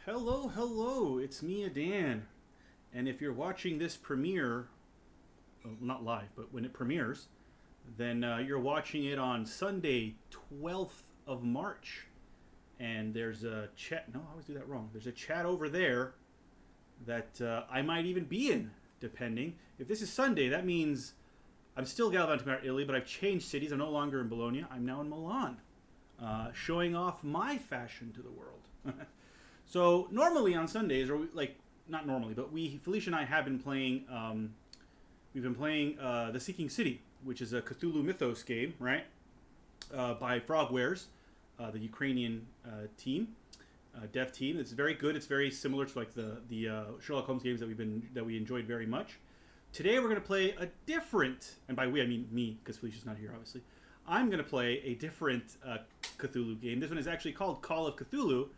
Hello, hello, it's me, Dan. And if you're watching this premiere, well, not live, but when it premieres, then you're watching it on Sunday, 12th of March. And there's a chat. No, I always do that wrong. There's a chat over there that I might even be in, depending. If this is Sunday, that means I'm still gallivanting around Italy, but I've changed cities. I'm no longer in Bologna. I'm now in Milan, showing off my fashion to the world. So normally on Sundays, or like not normally, but Felicia and I have been playing. We've been playing the Seeking City, which is a Cthulhu mythos game, right? By Frogwares, the Ukrainian team, dev team. It's very good. It's very similar to like the Sherlock Holmes games that we enjoyed very much. Today we're going to play a different, and by we I mean me, because Felicia's not here, obviously. I'm going to play a different Cthulhu game. This one is actually called Call of Cthulhu.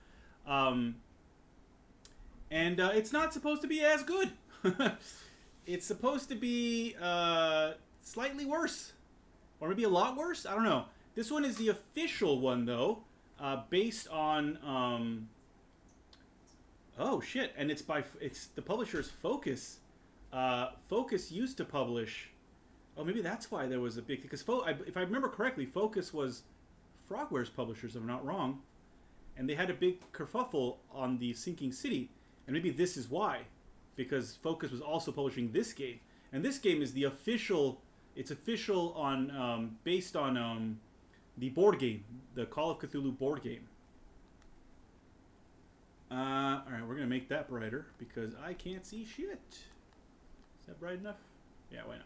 And it's not supposed to be as good. It's supposed to be slightly worse. Or maybe a lot worse? I don't know. This one is the official one, though, based on... oh, shit. And it's the publisher's Focus. Focus used to publish... Oh, maybe that's why there was a big... Because if I remember correctly, Focus was Frogwares publishers, if I'm not wrong. And they had a big kerfuffle on the Sinking City. And maybe this is why. Because Focus was also publishing this game. And this game is the official... It's official on based on the board game. The Call of Cthulhu board game. Alright, we're going to make that brighter. Because I can't see shit. Is that bright enough? Yeah, why not?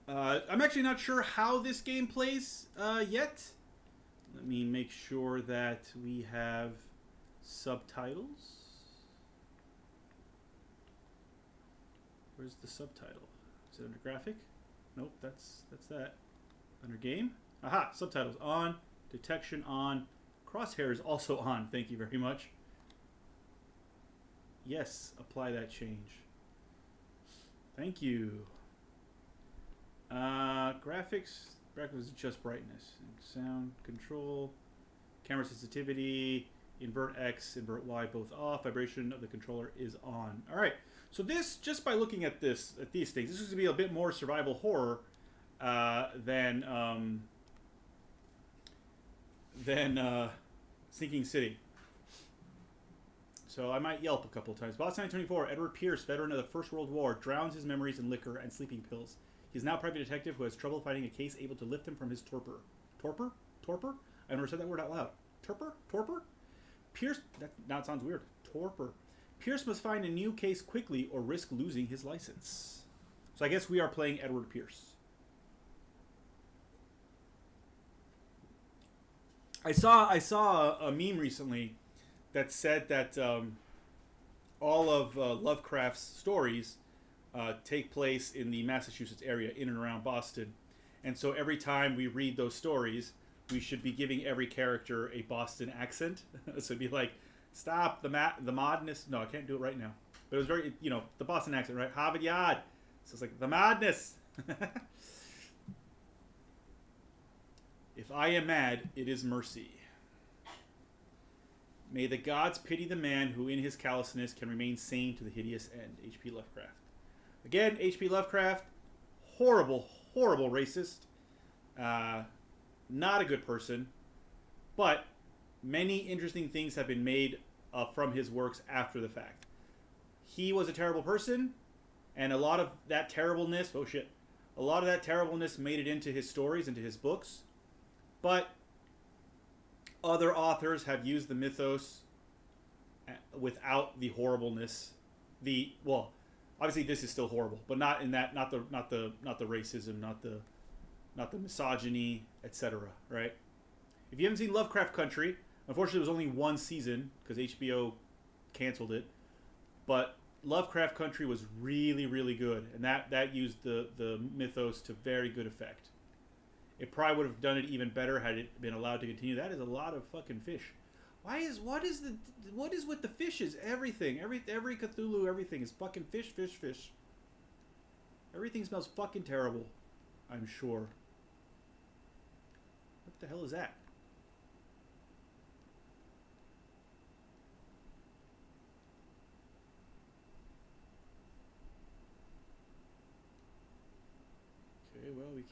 I'm actually not sure how this game plays yet. Let me make sure that we have subtitles. Where's the subtitle? Is it under graphic? Nope, that's that. Under game? Aha, subtitles on, detection on, crosshairs also on. Thank you very much. Yes, apply that change. Thank you. Graphics is just brightness. Sound control, camera sensitivity, invert X, invert Y, both off. Vibration of the controller is on. All right. So this, just by looking at these things, this is going to be a bit more survival horror than Sinking City. So I might yelp a couple times. Boss 924, Edward Pierce, veteran of the First World War, drowns his memories in liquor and sleeping pills. He is now a private detective who has trouble finding a case able to lift him from his torpor. Torpor? Torpor? I never said that word out loud. Torpor? Torpor? Pierce... Now it sounds weird. Torpor. Pierce must find a new case quickly or risk losing his license. So I guess we are playing Edward Pierce. I saw a meme recently that said that all of Lovecraft's stories take place in the Massachusetts area, in and around Boston. And so every time we read those stories, we should be giving every character a Boston accent. So it'd be like, stop the madness. No, I can't do it right now. But it was very, the Boston accent, right? Harvard Yard. So it's like, the madness. If I am mad, it is mercy. May the gods pity the man who in his callousness can remain sane to the hideous end. H.P. Lovecraft. Again, H.P. Lovecraft, horrible, horrible racist. Not a good person. But many interesting things have been made from his works after the fact. He was a terrible person, and a lot of that terribleness, a lot of that terribleness made it into his stories, into his books. But other authors have used the mythos without the horribleness. Obviously this is still horrible, but not in that, not the racism, not the misogyny, etc. Right? If you haven't seen Lovecraft Country, unfortunately, it was only one season because HBO canceled it. But Lovecraft Country was really, really good, and that used the mythos to very good effect. It probably would have done it even better had it been allowed to continue. That is a lot of fucking fish. What is with the fishes? Everything, every Cthulhu, everything is fucking fish, fish, fish. Everything smells fucking terrible. I'm sure. What the hell is that?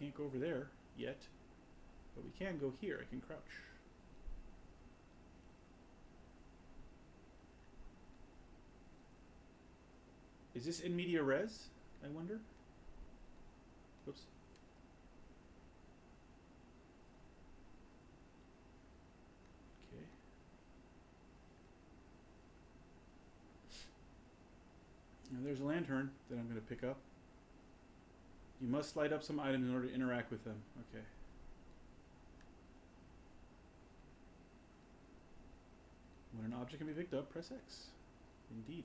can't go over there yet. But we can go here. I can crouch. Is this in media res? I wonder. Oops. Okay. Now there's a lantern that I'm going to pick up. You must light up some items in order to interact with them. Okay. When an object can be picked up, press X. Indeed.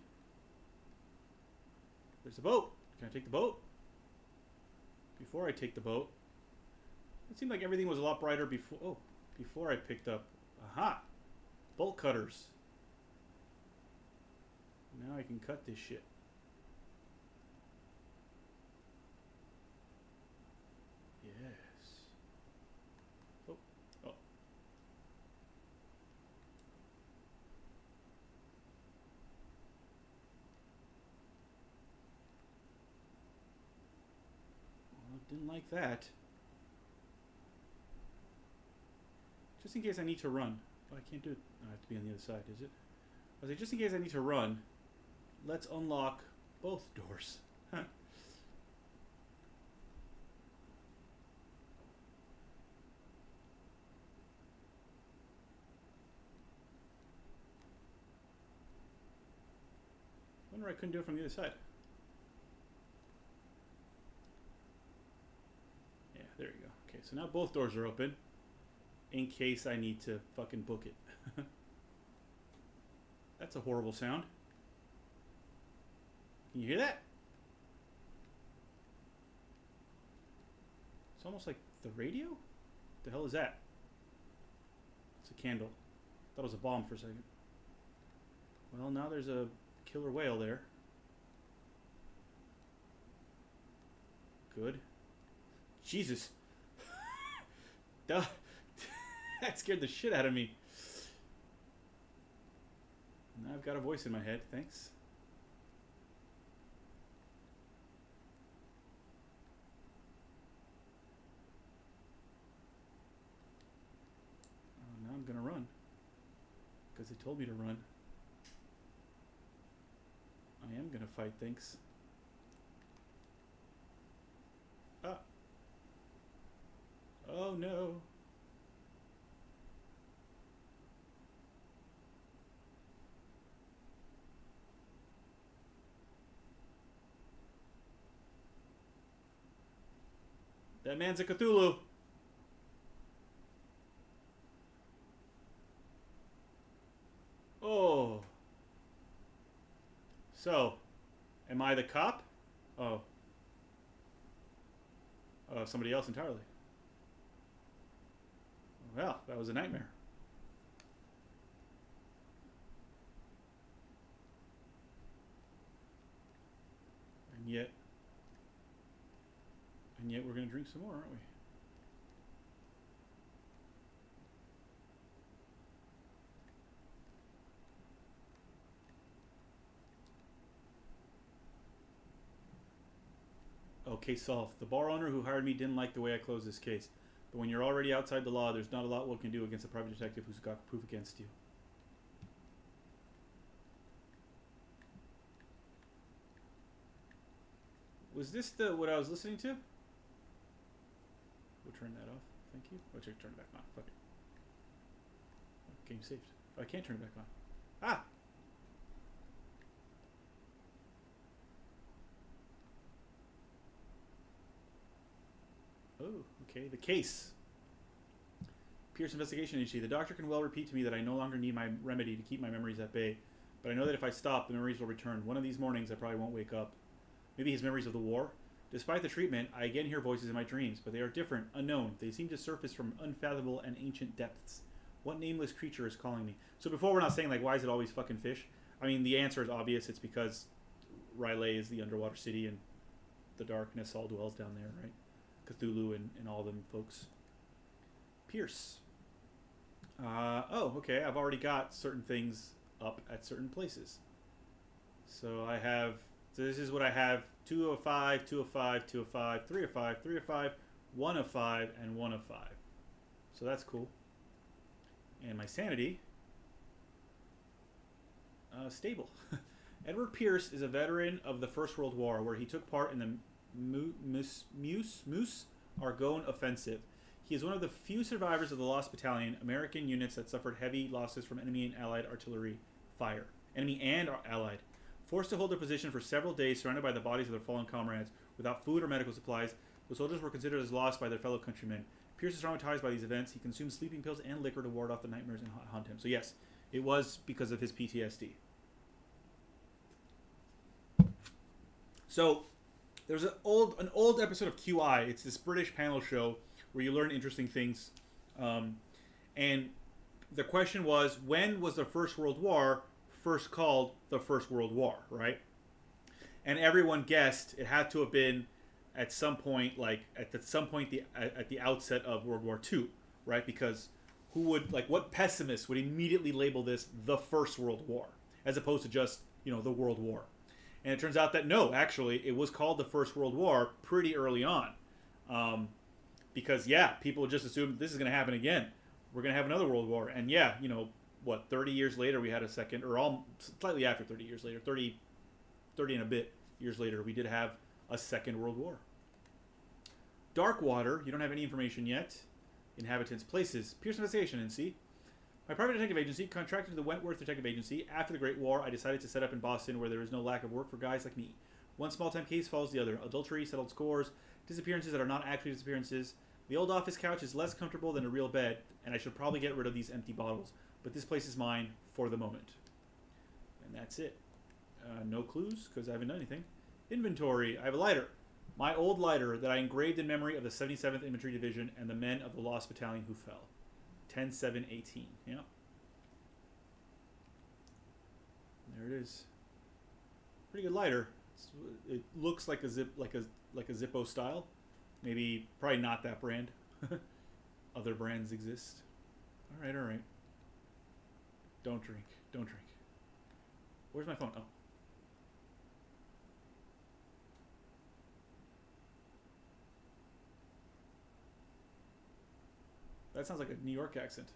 There's the boat. Can I take the boat? Before I take the boat. It seemed like everything was a lot brighter before. Oh, before I picked up. Aha! Bolt cutters. Now I can cut this shit. Yes. Oh. Oh. Well, didn't like that. Just in case I need to run. Oh, I can't do it. I have to be on the other side, is it? I was like, just in case I need to run, let's unlock both doors. Wonder I couldn't do it from the other side. Yeah, there you go. Okay, so now both doors are open. In case I need to fucking book it. That's a horrible sound. Can you hear that? It's almost like the radio? What the hell is that? It's a candle. Thought it was a bomb for a second. Well, now there's a killer whale there. Good. Jesus. Duh. That scared the shit out of me. Now I've got a voice in my head. Thanks. Now I'm gonna run. Because they told me to run. I am gonna fight things. Ah. Oh no. That man's a Cthulhu. Oh. So, am I the cop? Oh. Oh, somebody else entirely. Well, that was a nightmare. And yet we're going to drink some more, aren't we? Oh, case solved. The bar owner who hired me didn't like the way I closed this case. But when you're already outside the law, there's not a lot one can do against a private detective who's got proof against you. Was this what I was listening to? We'll turn that off. Thank you. Oh, check, turn it back on. Fuck it. Oh, game saved. Oh, I can't turn it back on. Ah! Oh, okay. The case. Pierce investigation agency. The doctor can well repeat to me that I no longer need my remedy to keep my memories at bay. But I know that if I stop, the memories will return. One of these mornings, I probably won't wake up. Maybe his memories of the war. Despite the treatment, I again hear voices in my dreams, but they are different, unknown. They seem to surface from unfathomable and ancient depths. What nameless creature is calling me? So before we're not saying, like, why is it always fucking fish? I mean, the answer is obvious. It's because R'lyeh is the underwater city and the darkness all dwells down there, right? Cthulhu and all them folks. Pierce. Oh, okay. I've already got certain things up at certain places. So I have... So this is what I have. 2 of 5, 2 of 5, 2 of 5, 3 of 5, 3 of 5, 1 of 5, and 1 of 5. So that's cool. And my sanity, stable. Edward Pierce is a veteran of the First World War, where he took part in the Moose Argonne Offensive. He is one of the few survivors of the Lost Battalion, American units that suffered heavy losses from enemy and allied artillery fire. Enemy and allied. Forced to hold their position for several days, surrounded by the bodies of their fallen comrades, without food or medical supplies, the soldiers were considered as lost by their fellow countrymen. Pierce is traumatized by these events. He consumes sleeping pills and liquor to ward off the nightmares and haunt him. So yes, it was because of his PTSD. So there's an old episode of QI. It's this British panel show where you learn interesting things. And the question was, when was the First World War first called the First World War, right? And everyone guessed it had to have been at some point, at the outset of World War II, right? Because what pessimist would immediately label this the First World War, as opposed to just, the World War? And it turns out that no, actually, it was called the First World War pretty early on. Because, people just assumed this is going to happen again. We're going to have another World War. And 30 years later we had a second, or slightly after 30 years later, 30 and a bit years later, we did have a second World War. Darkwater, you don't have any information yet. Inhabitants, places, Pierce Investigation, NC. My private detective agency contracted to the Wentworth Detective Agency. After the Great War, I decided to set up in Boston, where there is no lack of work for guys like me. One small-time case follows the other. Adultery, settled scores, disappearances that are not actually disappearances. The old office couch is less comfortable than a real bed, and I should probably get rid of these empty bottles. But this place is mine for the moment. And that's it. No clues, because I haven't done anything. Inventory. I have a lighter. My old lighter that I engraved in memory of the 77th Infantry Division and the men of the Lost Battalion who fell. 10-7-18. Yeah. There it is. Pretty good lighter. It looks like a Zippo style. Maybe, probably not that brand. Other brands exist. All right. Don't drink. Where's my phone? Oh. That sounds like a New York accent.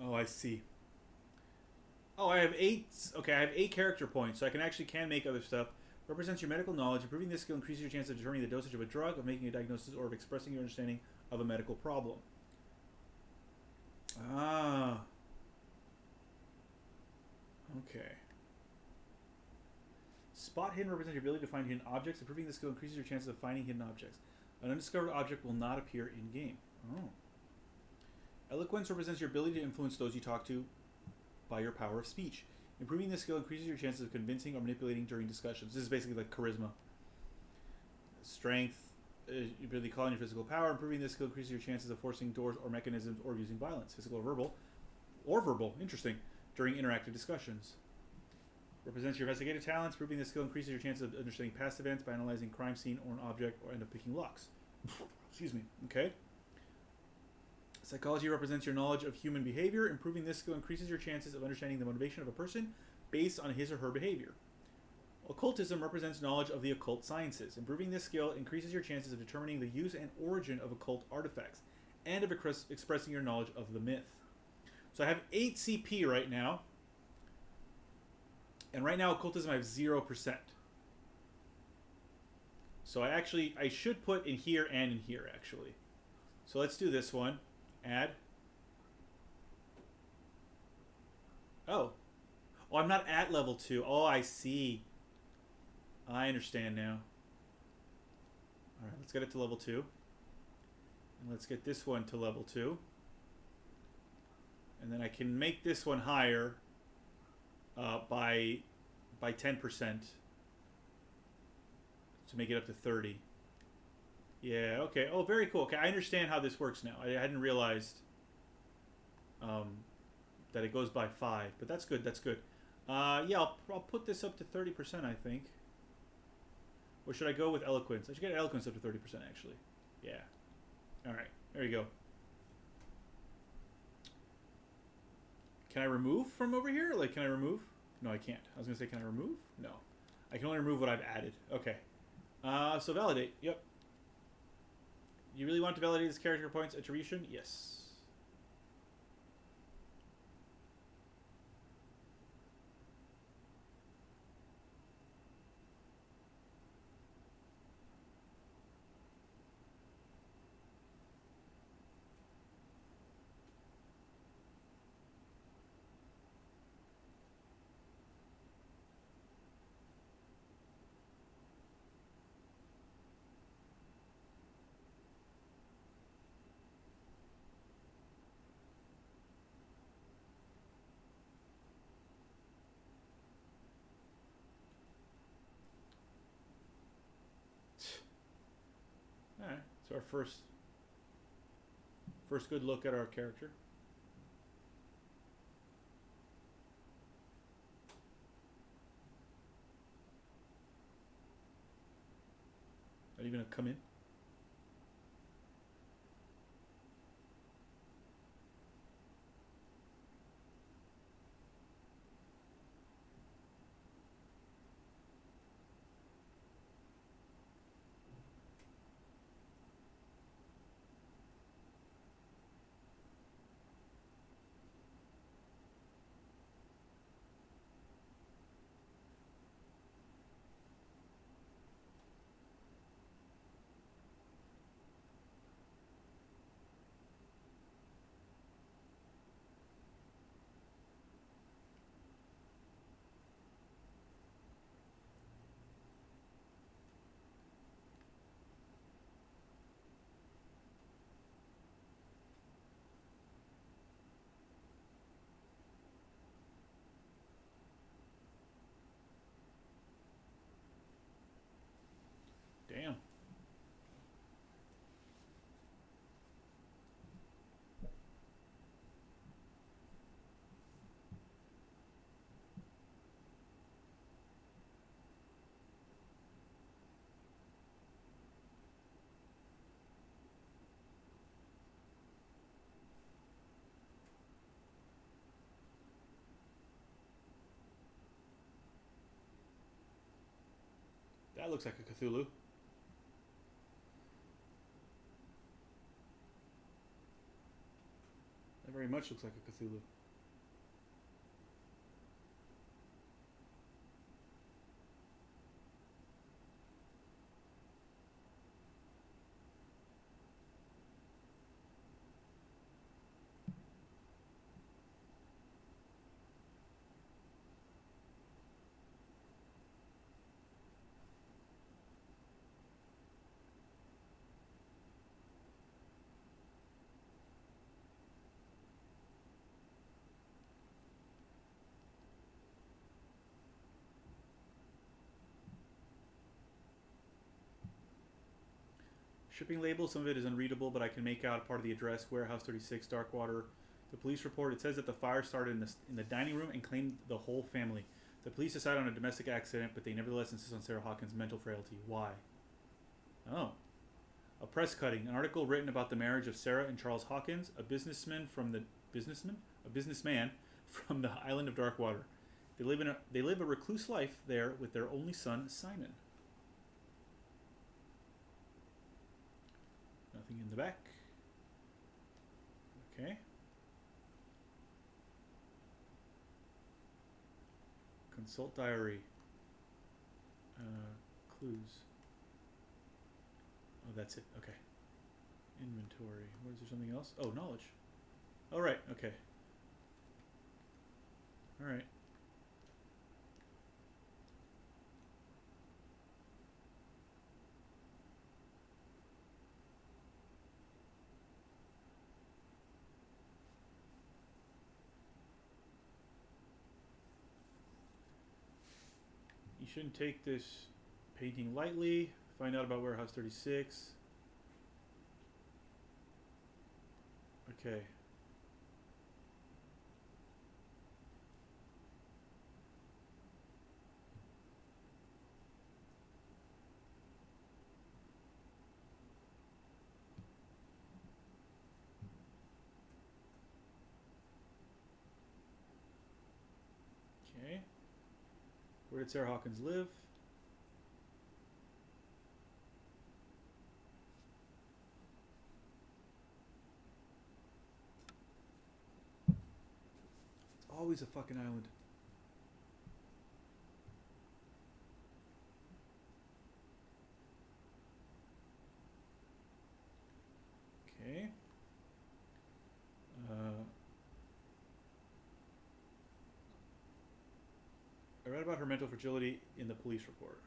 Oh, I see. Oh, I have 8. Okay, I have 8 character points, so I can make other stuff. Represents your medical knowledge. Improving this skill increases your chance of determining the dosage of a drug, of making a diagnosis, or of expressing your understanding of a medical problem. Ah. Okay. Spot hidden represents your ability to find hidden objects. Improving this skill increases your chances of finding hidden objects. An undiscovered object will not appear in-game. Oh. Eloquence represents your ability to influence those you talk to by your power of speech. Improving this skill increases your chances of convincing or manipulating during discussions. This is basically like charisma. Strength, your ability to call on your physical power. Improving this skill increases your chances of forcing doors or mechanisms or using violence, physical or verbal. Interesting. During interactive discussions. Represents your investigative talents. Improving this skill increases your chances of understanding past events by analyzing crime scene or an object, or end up picking locks. Excuse me. Okay. Psychology represents your knowledge of human behavior. Improving this skill increases your chances of understanding the motivation of a person based on his or her behavior. Occultism represents knowledge of the occult sciences. Improving this skill increases your chances of determining the use and origin of occult artifacts, and of expressing your knowledge of the myth. So I have 8 CP right now. And right now, occultism, I have 0%. So I should put in here and in here, actually. So let's do this one. Add. Oh, I'm not at level 2. Oh, I see. I understand now. All right, let's get it to level 2. And let's get this one to level 2. And then I can make this one higher by 10% to make it up to 30. Yeah, okay. Oh, very cool. Okay, I understand how this works now. I hadn't realized that it goes by 5, but that's good. Yeah, I'll put this up to 30%, I think. Or should I go with eloquence? I should get eloquence up to 30%, actually. Yeah. All right. There you go. Can I remove from over here? Like, can I remove? No, I can't. I was going to say, can I remove? No. I can only remove what I've added. Okay. So validate. Yep. You really want to validate this character points attribution? Yes. All right. So our first good look at our character. Are you gonna come in? Damn. That looks like a Cthulhu. That very much looks like a Cthulhu. Shipping label, some of it is unreadable, but I can make out part of the address, Warehouse 36, Darkwater. The police report, it says that the fire started in the dining room and claimed the whole family. The police decide on a domestic accident, but they nevertheless insist on Sarah Hawkins' mental frailty. Why? Oh. A press cutting, an article written about the marriage of Sarah and Charles Hawkins, a businessman from the island of Darkwater. They live a recluse life there with their only son, Simon. Nothing in the back. Okay. Consult diary. Clues. Oh, that's it. Okay. Inventory. Where's there something else? Oh, knowledge. Oh, right. Okay. All right. You shouldn't take this painting lightly. Find out about Warehouse 36. Okay. Where did Sarah Hawkins live? It's always a fucking island. Okay. I read about her mental fragility in the police report.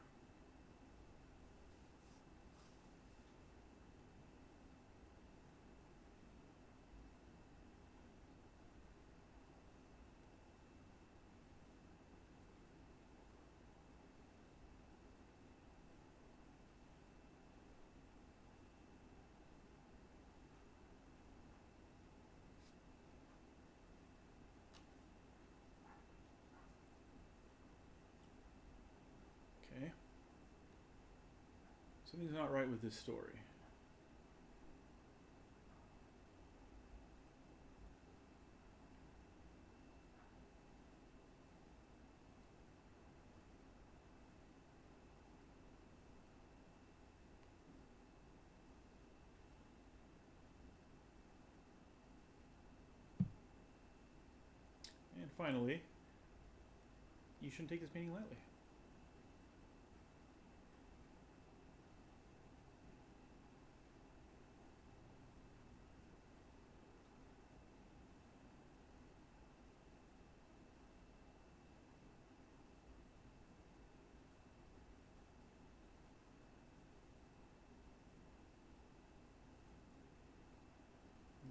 Okay. Something's not right with this story. And finally, you shouldn't take this painting lightly.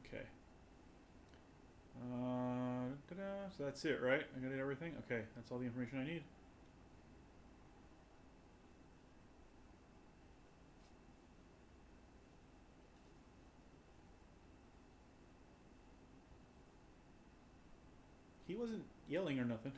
Okay. So that's it, right? I got everything? Okay, that's all the information I need. He wasn't yelling or nothing.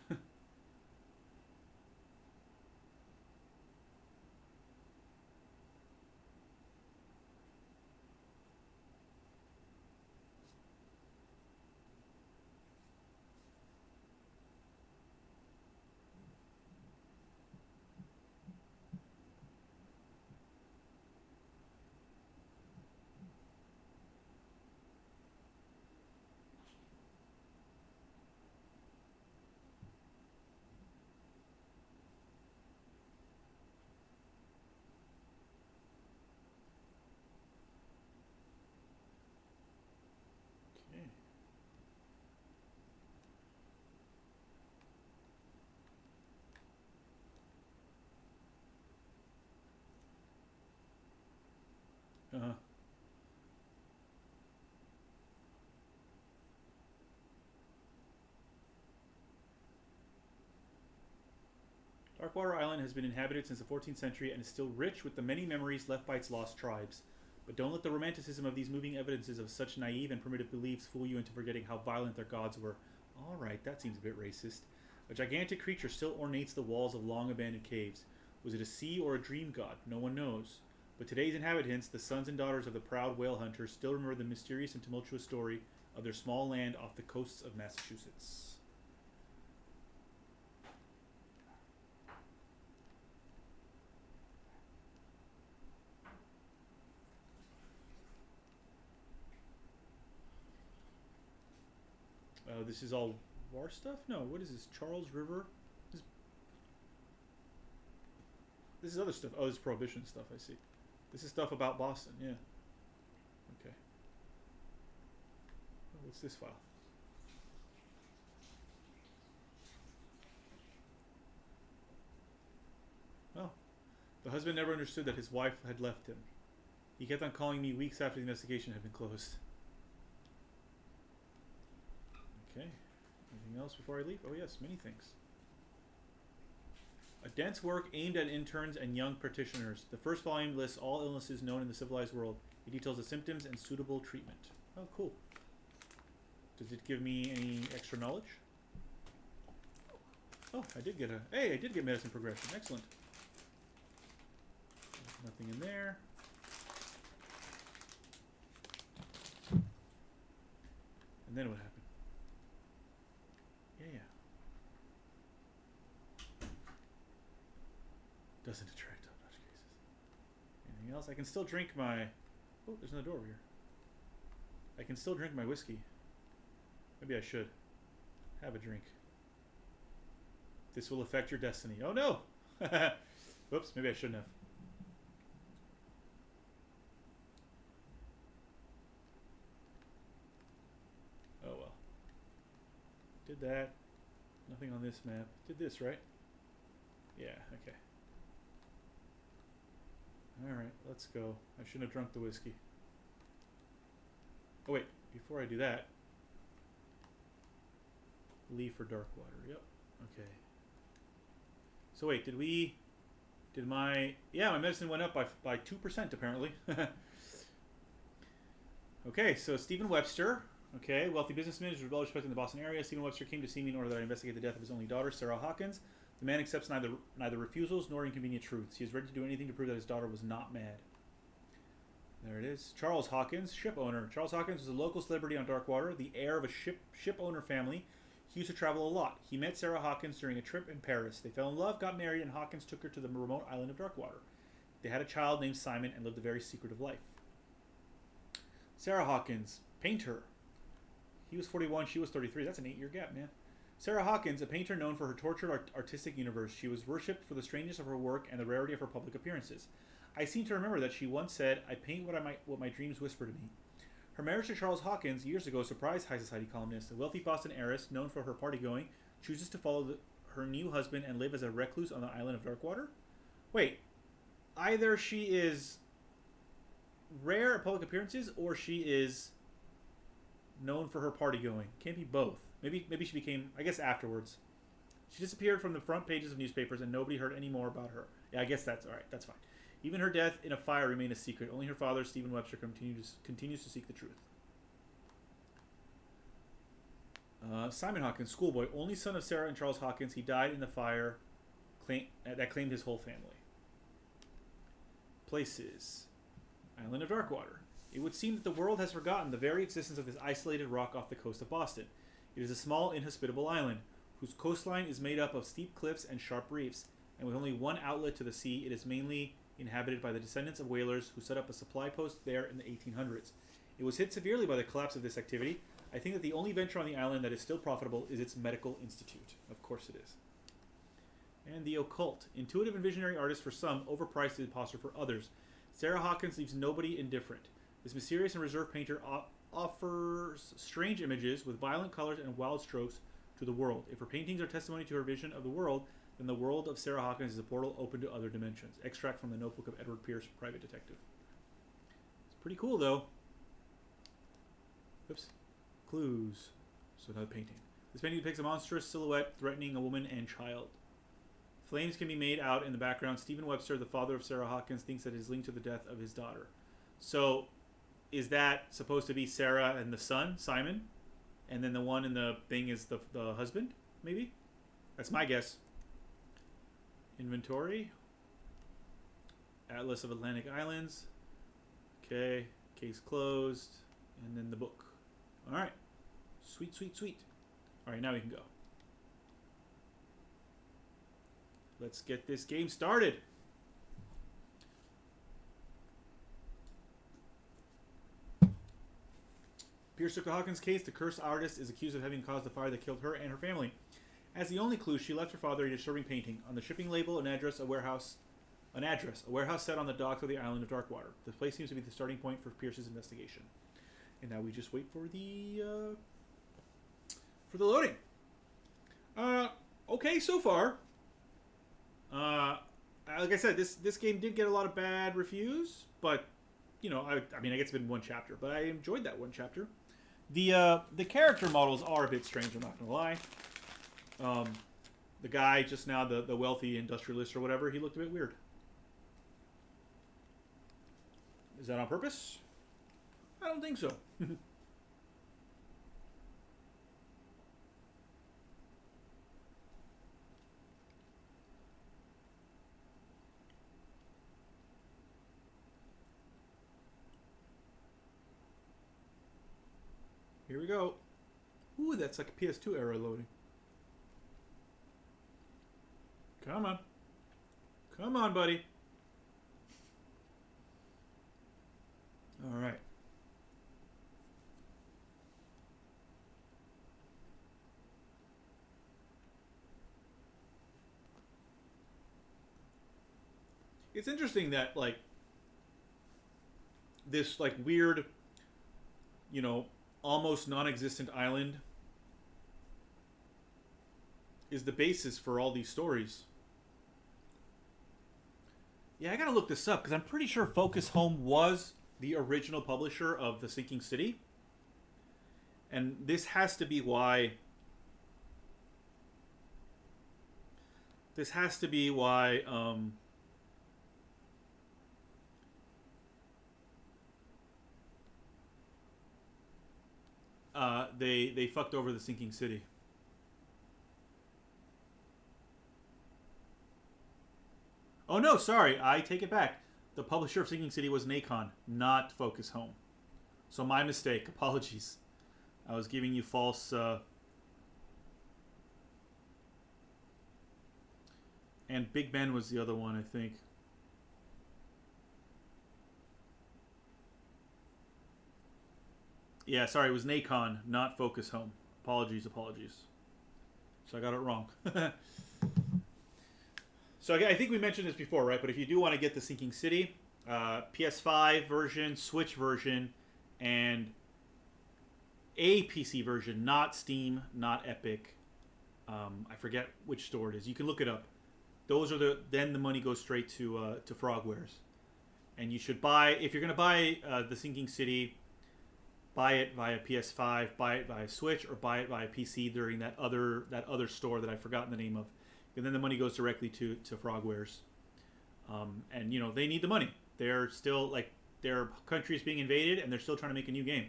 Okay. Uh-huh. Darkwater Island has been inhabited since the 14th century and is still rich with the many memories left by its lost tribes. But don't let the romanticism of these moving evidences of such naive and primitive beliefs fool you into forgetting how violent their gods were. Alright, that seems a bit racist. A gigantic creature still ornates the walls of long abandoned caves. Was it a sea or a dream god? No one knows. But today's inhabitants, the sons and daughters of the proud whale hunters, still remember the mysterious and tumultuous story of their small land off the coasts of Massachusetts. This is all war stuff? No, what is this? Charles River? This is other stuff. Oh, this is Prohibition stuff, I see. This is stuff about Boston, yeah. Okay. Oh, what's this file? Oh. The husband never understood that his wife had left him. He kept on calling me weeks after the investigation had been closed. Okay. Anything else before I leave? Oh yes, many things. A dense work aimed at interns and young practitioners. The first volume lists all illnesses known in the civilized world. It details the symptoms and suitable treatment. Oh, cool. Does it give me any extra knowledge? Oh, I did get medicine progression. Excellent. Nothing in there. And then what happened? Yeah. else. I can still drink my... Oh, there's another door over here. I can still drink my whiskey. Maybe I should. Have a drink. This will affect your destiny. Oh, no! Whoops, maybe I shouldn't have. Oh, well. Did that. Nothing on this map. Did this, right? Yeah, okay. Alright, let's go. I shouldn't have drunk the whiskey. Oh, wait. Before I do that... Leave for dark water. Yep. Okay. So wait, did we... Did my... Yeah, my medicine went up by 2%, apparently. Okay, so Stephen Webster. Okay, wealthy businessman who's well respected in the Boston area. Stephen Webster came to see me in order that I investigate the death of his only daughter, Sarah Hawkins. The man accepts neither refusals nor inconvenient truths. He is ready to do anything to prove that his daughter was not mad. There it is. Charles Hawkins, ship owner. Charles Hawkins was a local celebrity on Darkwater, the heir of a ship owner family. He used to travel a lot. He met Sarah Hawkins during a trip in Paris. They fell in love, got married, and Hawkins took her to the remote island of Darkwater. They had a child named Simon and lived a very secretive life. Sarah Hawkins, painter. He was 41, she was 33. That's an 8-year gap, man. Sarah Hawkins, a painter known for her tortured artistic universe. She was worshipped for the strangeness of her work and the rarity of her public appearances. I seem to remember that she once said, "I paint what my dreams whisper to me." Her marriage to Charles Hawkins years ago surprised high society columnists. A wealthy Boston heiress, known for her party-going, chooses to follow her new husband and live as a recluse on the island of Darkwater? Wait, either she is rare at public appearances, or she is known for her party-going. Can't be both. Maybe she became, I guess, afterwards. She disappeared from the front pages of newspapers, and nobody heard any more about her. Yeah, I guess that's all right. That's fine. Even her death in a fire remained a secret. Only her father, Stephen Webster, continues to seek the truth. Simon Hawkins, schoolboy, only son of Sarah and Charles Hawkins. He died in the fire that claimed his whole family. Places. Island of Darkwater. It would seem that the world has forgotten the very existence of this isolated rock off the coast of Boston. It is a small, inhospitable island, whose coastline is made up of steep cliffs and sharp reefs, and with only one outlet to the sea, it is mainly inhabited by the descendants of whalers who set up a supply post there in the 1800s. It was hit severely by the collapse of this activity. I think that the only venture on the island that is still profitable is its medical institute. Of course it is. And the occult. Intuitive and visionary artist for some, overpriced and imposter for others. Sarah Hawkins leaves nobody indifferent. This mysterious and reserved painter offers strange images with violent colors and wild strokes to the world. If her paintings are testimony to her vision of the world, then the world of Sarah Hawkins is a portal open to other dimensions. Extract from the notebook of Edward Pierce, private detective. It's pretty cool, though. Oops. Clues. So another painting. This painting depicts a monstrous silhouette threatening a woman and child. Flames can be made out in the background. Stephen Webster, the father of Sarah Hawkins, thinks that it is linked to the death of his daughter. So, is that supposed to be Sarah and the son, Simon? And then the one in the thing is the husband, maybe? That's my guess. Inventory. Atlas of Atlantic Islands. Okay. Case closed. And then the book. Alright. Sweet, sweet, sweet. Alright, now we can go. Let's get this game started. Pierce took the Hawkins case. The cursed artist is accused of having caused the fire that killed her and her family. As the only clue, she left her father a disturbing painting. On the shipping label, an address, a warehouse set on the docks of the island of Darkwater. This place seems to be the starting point for Pierce's investigation. And now we just wait for the loading. Okay, so far. Like I said, this game did get a lot of bad reviews, but you know, I mean, I guess it's been one chapter, but I enjoyed that one chapter. The character models are a bit strange. I'm not gonna lie. The guy just now, the wealthy industrialist or whatever, he looked a bit weird. Is that on purpose? I don't think so. Here we go. Ooh, that's like a PS2 era loading. Come on. Come on, buddy. All right. It's interesting that like this like weird, you know, almost non-existent island is the basis for all these stories. Yeah, I gotta look this up because I'm pretty sure Focus Home was the original publisher of The Sinking City, and this has to be why. This has to be why. They fucked over The Sinking City. Oh no, sorry, I take it back. The publisher of Sinking City was Nacon, not Focus Home. So my mistake. Apologies. I was giving you false. And Big Ben was the other one, I think. Yeah, sorry, it was Nacon, not Focus Home. Apologies, apologies. So I got it wrong. So I think we mentioned this before, right? But if you do want to get the Sinking City, PS5 version, Switch version, and a PC version, not Steam, not Epic. I forget which store it is. You can look it up. Those are then the money goes straight to Frogwares, and you should buy if you're gonna buy the Sinking City. Buy it via PS5, buy it via Switch, or buy it via PC during that other store that I've forgotten the name of, and then the money goes directly to Frogwares. And you know they need the money. They're still like their country is being invaded, and they're still trying to make a new game.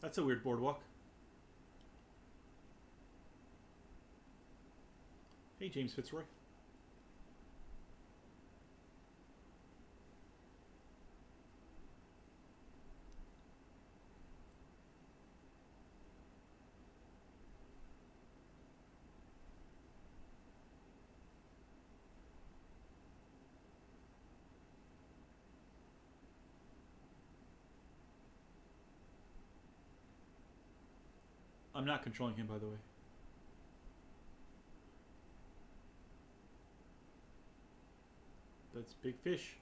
That's a weird boardwalk. Hey, James Fitzroy. I'm not controlling him, by the way. That's big fish.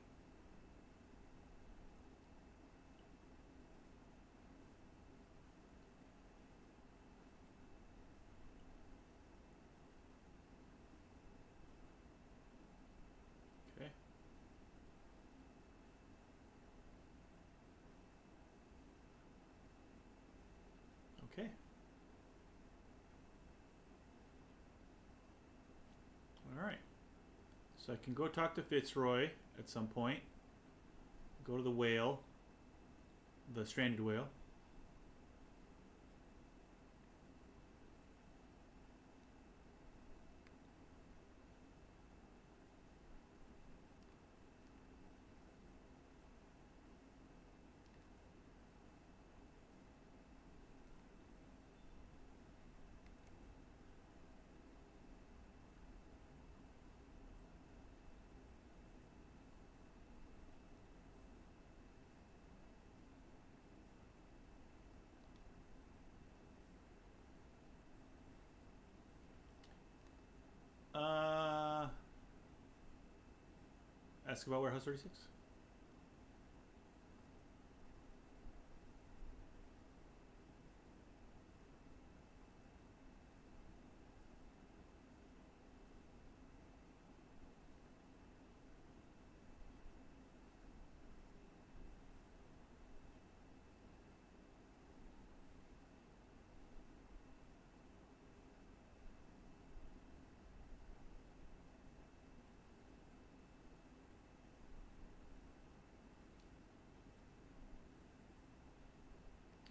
Okay. Okay. All right. So I can go talk to Fitzroy at some point. Go to the whale, the stranded whale. Uh, Ask about Warehouse 36.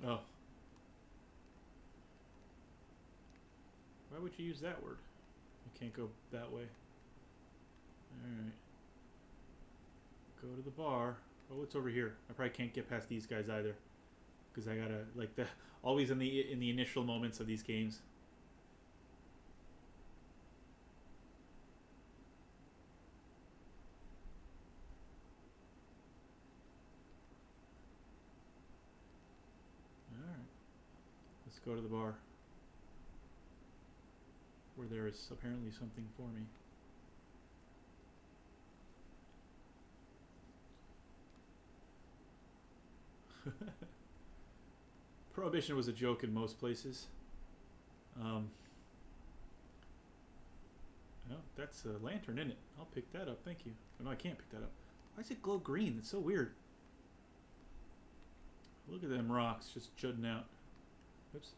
Oh, why would you use that word? You can't go that way. All right. Go to the bar. Oh, what's over here? I probably can't get past these guys either. because I gotta like the always in the initial moments of these games. All right, let's go to the bar where there is apparently something for me. Prohibition was a joke in most places. Oh, that's a lantern, isn't it? I'll pick that up, thank you. Oh, no, I can't pick that up. Why does it glow green? It's so weird. Look at them rocks just jutting out. Oops.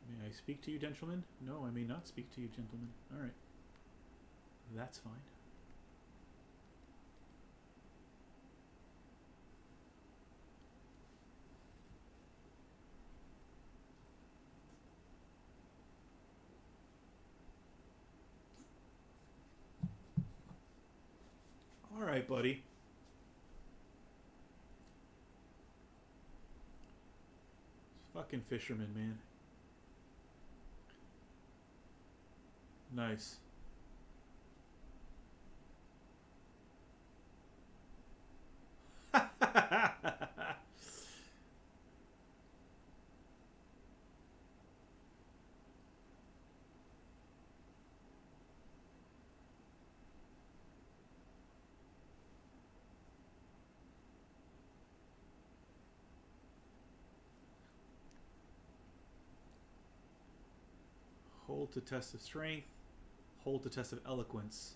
May I speak to you, gentlemen? No, I may not speak to you, gentlemen. Alright. That's fine. Alright, buddy. Fucking fisherman, man. Nice. Hold to test of strength. Hold to test of eloquence.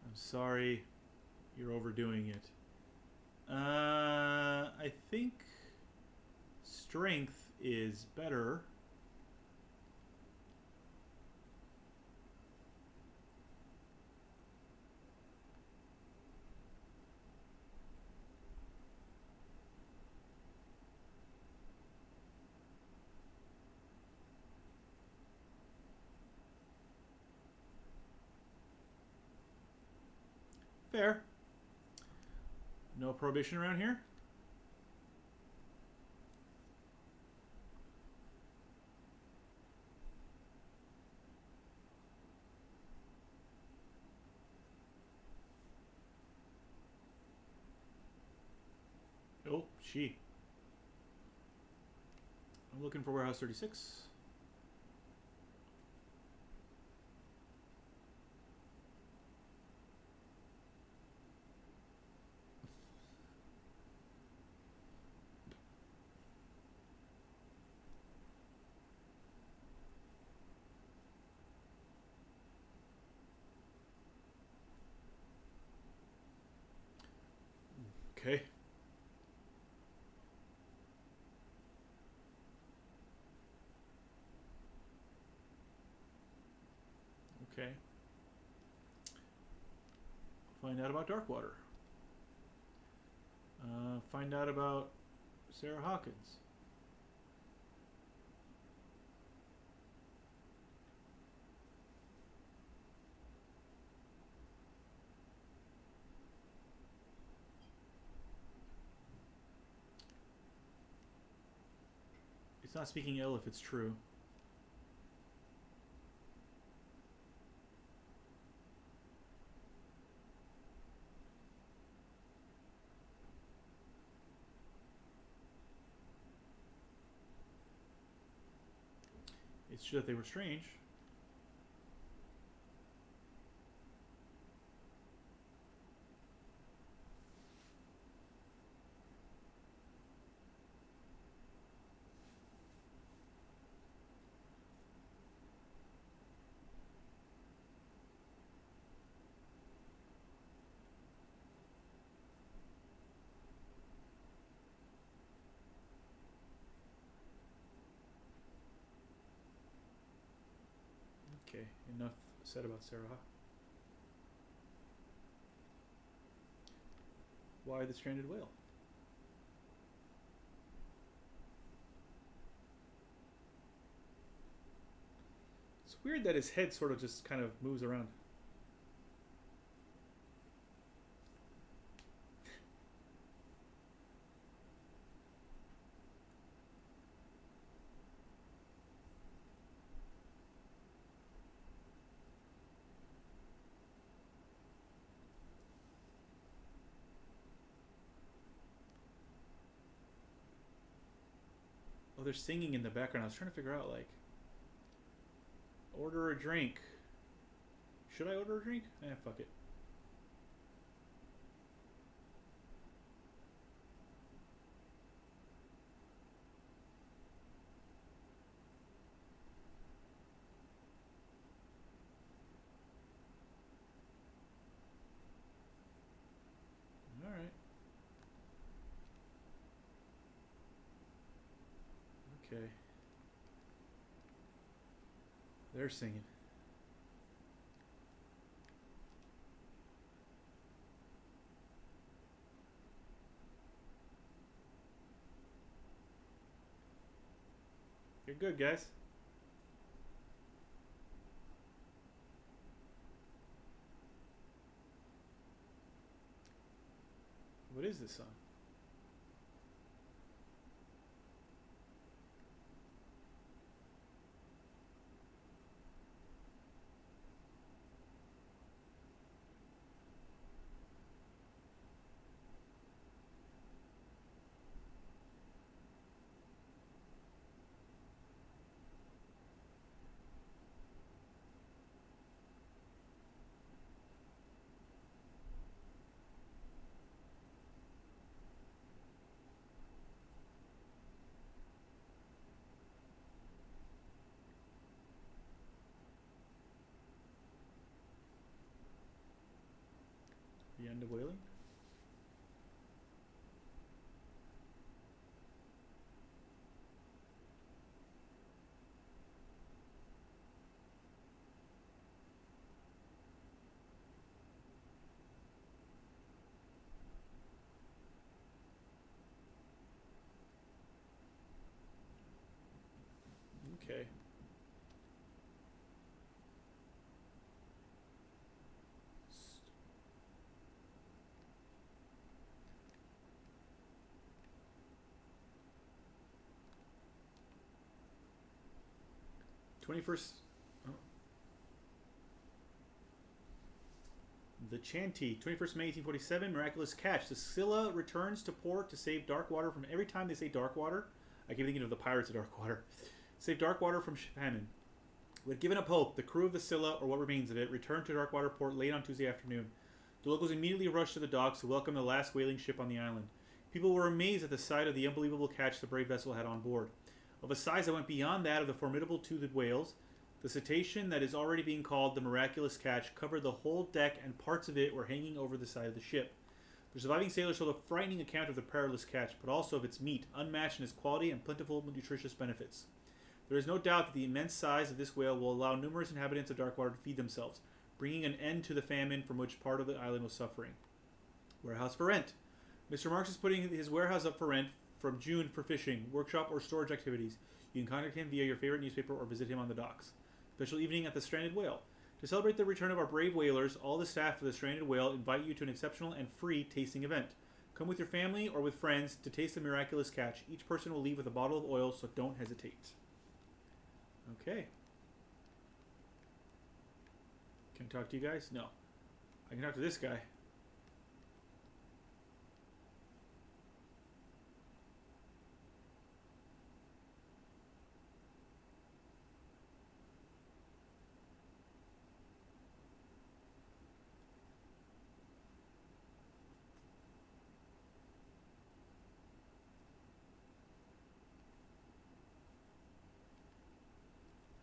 I'm sorry, you're overdoing it. I think strength is better. Fair. No prohibition around here? Oh, Chee. I'm looking for warehouse 36. Okay. Okay. Find out about Darkwater. Find out about Sarah Hawkins. It's not speaking ill if it's true. It's true that they were strange. Okay, enough said about Sarah. Why the stranded whale? It's weird that his head sort of just kind of moves around. Oh, they're singing in the background. I was trying to figure out, like, order a drink. Should I order a drink? Fuck it. Alright. Okay. They're singing. You're good, guys. What is this song? The end of whaling? Okay. 21st. Oh. The Chantee, 21st May 1847, miraculous catch. The Scylla returns to port to save Darkwater from. Every time they say Darkwater, I keep thinking of the Pirates of Darkwater. Save Darkwater from famine. We had given up hope. The crew of the Scylla, or what remains of it, returned to Darkwater port late on Tuesday afternoon. The locals immediately rushed to the docks to welcome the last whaling ship on the island. People were amazed at the sight of the unbelievable catch the brave vessel had on board. Of a size that went beyond that of the formidable toothed whales, the cetacean that is already being called the miraculous catch covered the whole deck, and parts of it were hanging over the side of the ship. The surviving sailors told a frightening account of the perilous catch, but also of its meat, unmatched in its quality and plentiful nutritious benefits. There is no doubt that the immense size of this whale will allow numerous inhabitants of Darkwater to feed themselves, bringing an end to the famine from which part of the island was suffering. Warehouse for rent. Mr. Marks is putting his warehouse up for rent from June for fishing, workshop, or storage activities. You can contact him via your favorite newspaper or visit him on the docks. Special evening at the Stranded Whale. To celebrate the return of our brave whalers, all the staff of the Stranded Whale invite you to an exceptional and free tasting event. Come with your family or with friends to taste the miraculous catch. Each person will leave with a bottle of oil, so don't hesitate. Okay. Can I talk to you guys? No. I can talk to this guy.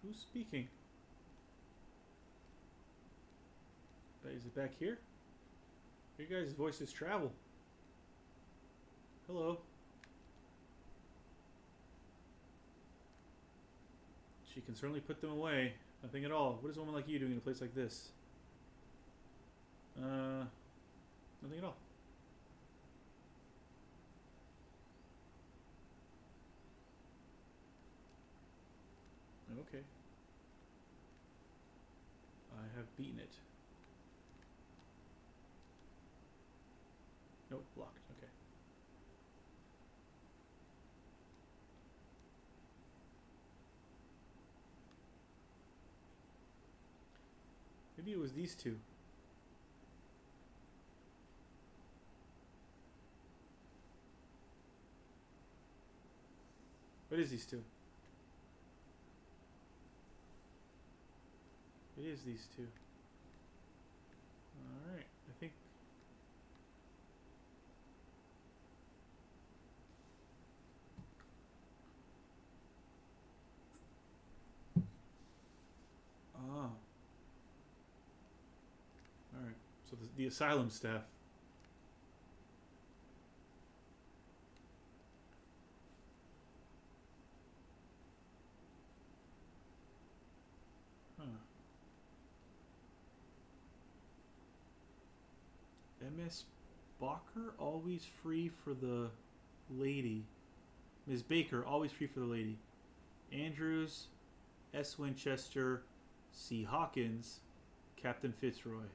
Who's speaking? Is it back here? Your guys' voices travel. Hello. She can certainly put them away. Nothing at all. What is a woman like you doing in a place like this? Nothing at all. Okay. I have beaten it. Nope, blocked. Okay. Maybe it was these two. What is these two? It is these two. Alright, I think... Oh. Alright, so the asylum staff. Huh. M.S. Baker, always free for the lady. Ms. Baker, always free for the lady. Andrews, S. Winchester, C. Hawkins, Captain Fitzroy.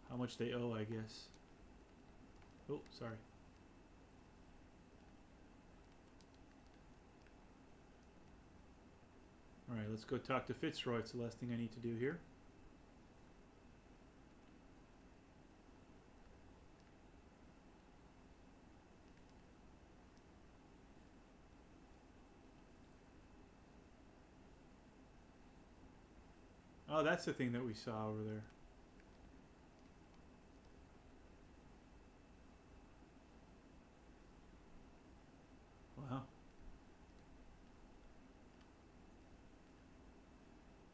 How much they owe, I guess. Oh, sorry. Alright, let's go talk to Fitzroy. It's the last thing I need to do here. Oh, that's the thing that we saw over there. Wow.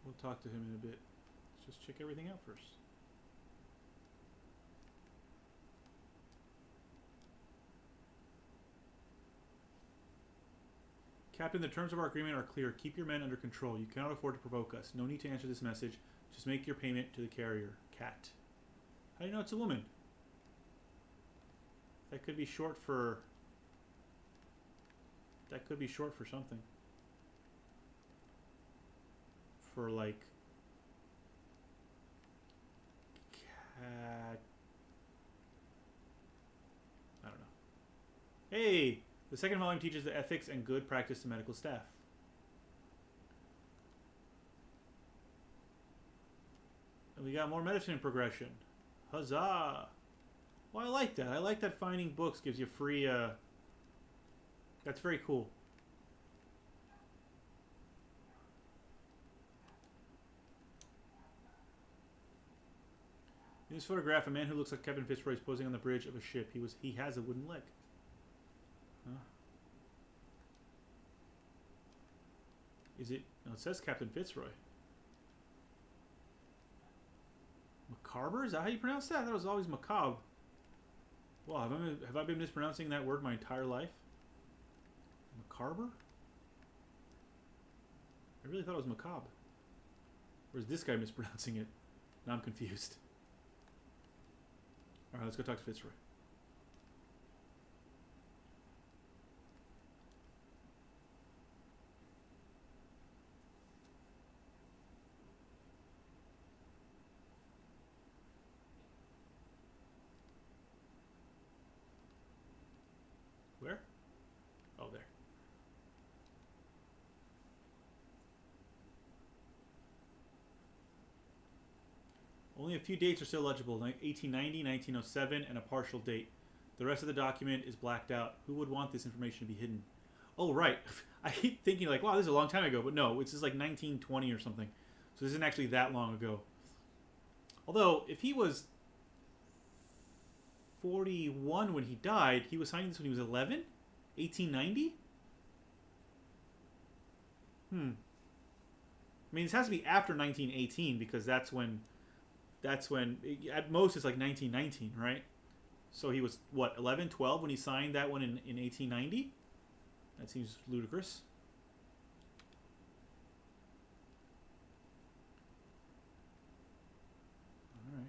We'll talk to him in a bit. Let's just check everything out first. Captain, the terms of our agreement are clear. Keep your men under control. You cannot afford to provoke us. No need to answer this message. Just make your payment to the carrier. Cat. How do you know it's a woman? That could be short for... That could be short for something. For like... Cat... I don't know. Hey! The second volume teaches the ethics and good practice to medical staff. And we got more medicine progression. Huzzah! Well, I like that. I like that finding books gives you free, That's very cool. In this photograph, a man who looks like Captain Fitzroy is posing on the bridge of a ship. He has a wooden leg. Huh? Is it... No, it says Captain Fitzroy. Macabre? Is that how you pronounce that? That was always macabre. Well, have I been mispronouncing that word my entire life? Macabre? I really thought it was macabre. Or is this guy mispronouncing it? Now I'm confused. Alright, let's go talk to Fitzroy. Where? Oh, there. Only a few dates are still legible. 1890, 1907, and a partial date. The rest of the document is blacked out. Who would want this information to be hidden? Oh, right. I keep thinking like, wow, this is a long time ago. But no, it's just like 1920 or something. So this isn't actually that long ago. Although, if he was 41 when he died, he was signing this when he was 11? 1890? I mean, this has to be after 1918 because that's when at most it's like 1919, right? So he was, what, 11, 12 when he signed that one in 1890? That seems ludicrous. All right.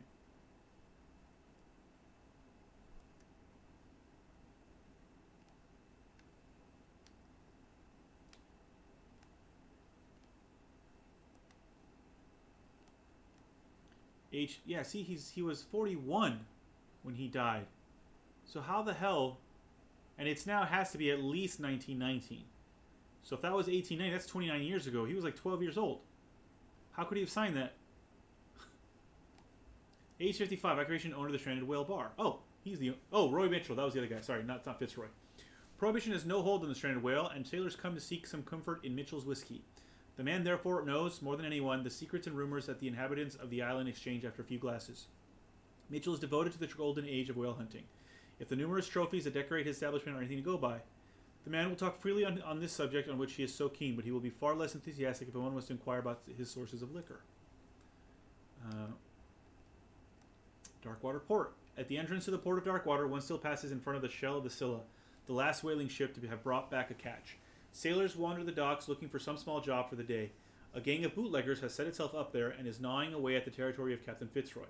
Yeah, see, he was 41 when he died. So how the hell... And it's now has to be at least 1919. So if that was 1890, that's 29 years ago. He was like 12 years old. How could he have signed that? Age 55, occupation owner of the Stranded Whale Bar. Oh, he's the... Oh, Roy Mitchell. That was the other guy. Sorry, not Fitzroy. Prohibition has no hold on the stranded whale, and sailors come to seek some comfort in Mitchell's whiskey. The man therefore knows, more than anyone, the secrets and rumors that the inhabitants of the island exchange after a few glasses. Mitchell is devoted to the golden age of whale hunting. If the numerous trophies that decorate his establishment are anything to go by, the man will talk freely on this subject on which he is so keen, but he will be far less enthusiastic if anyone was to inquire about his sources of liquor. Darkwater Port. At the entrance to the port of Darkwater, one still passes in front of the shell of the Scylla, the last whaling ship to have brought back a catch. Sailors wander the docks looking for some small job for the day. A gang of bootleggers has set itself up there and is gnawing away at the territory of Captain Fitzroy,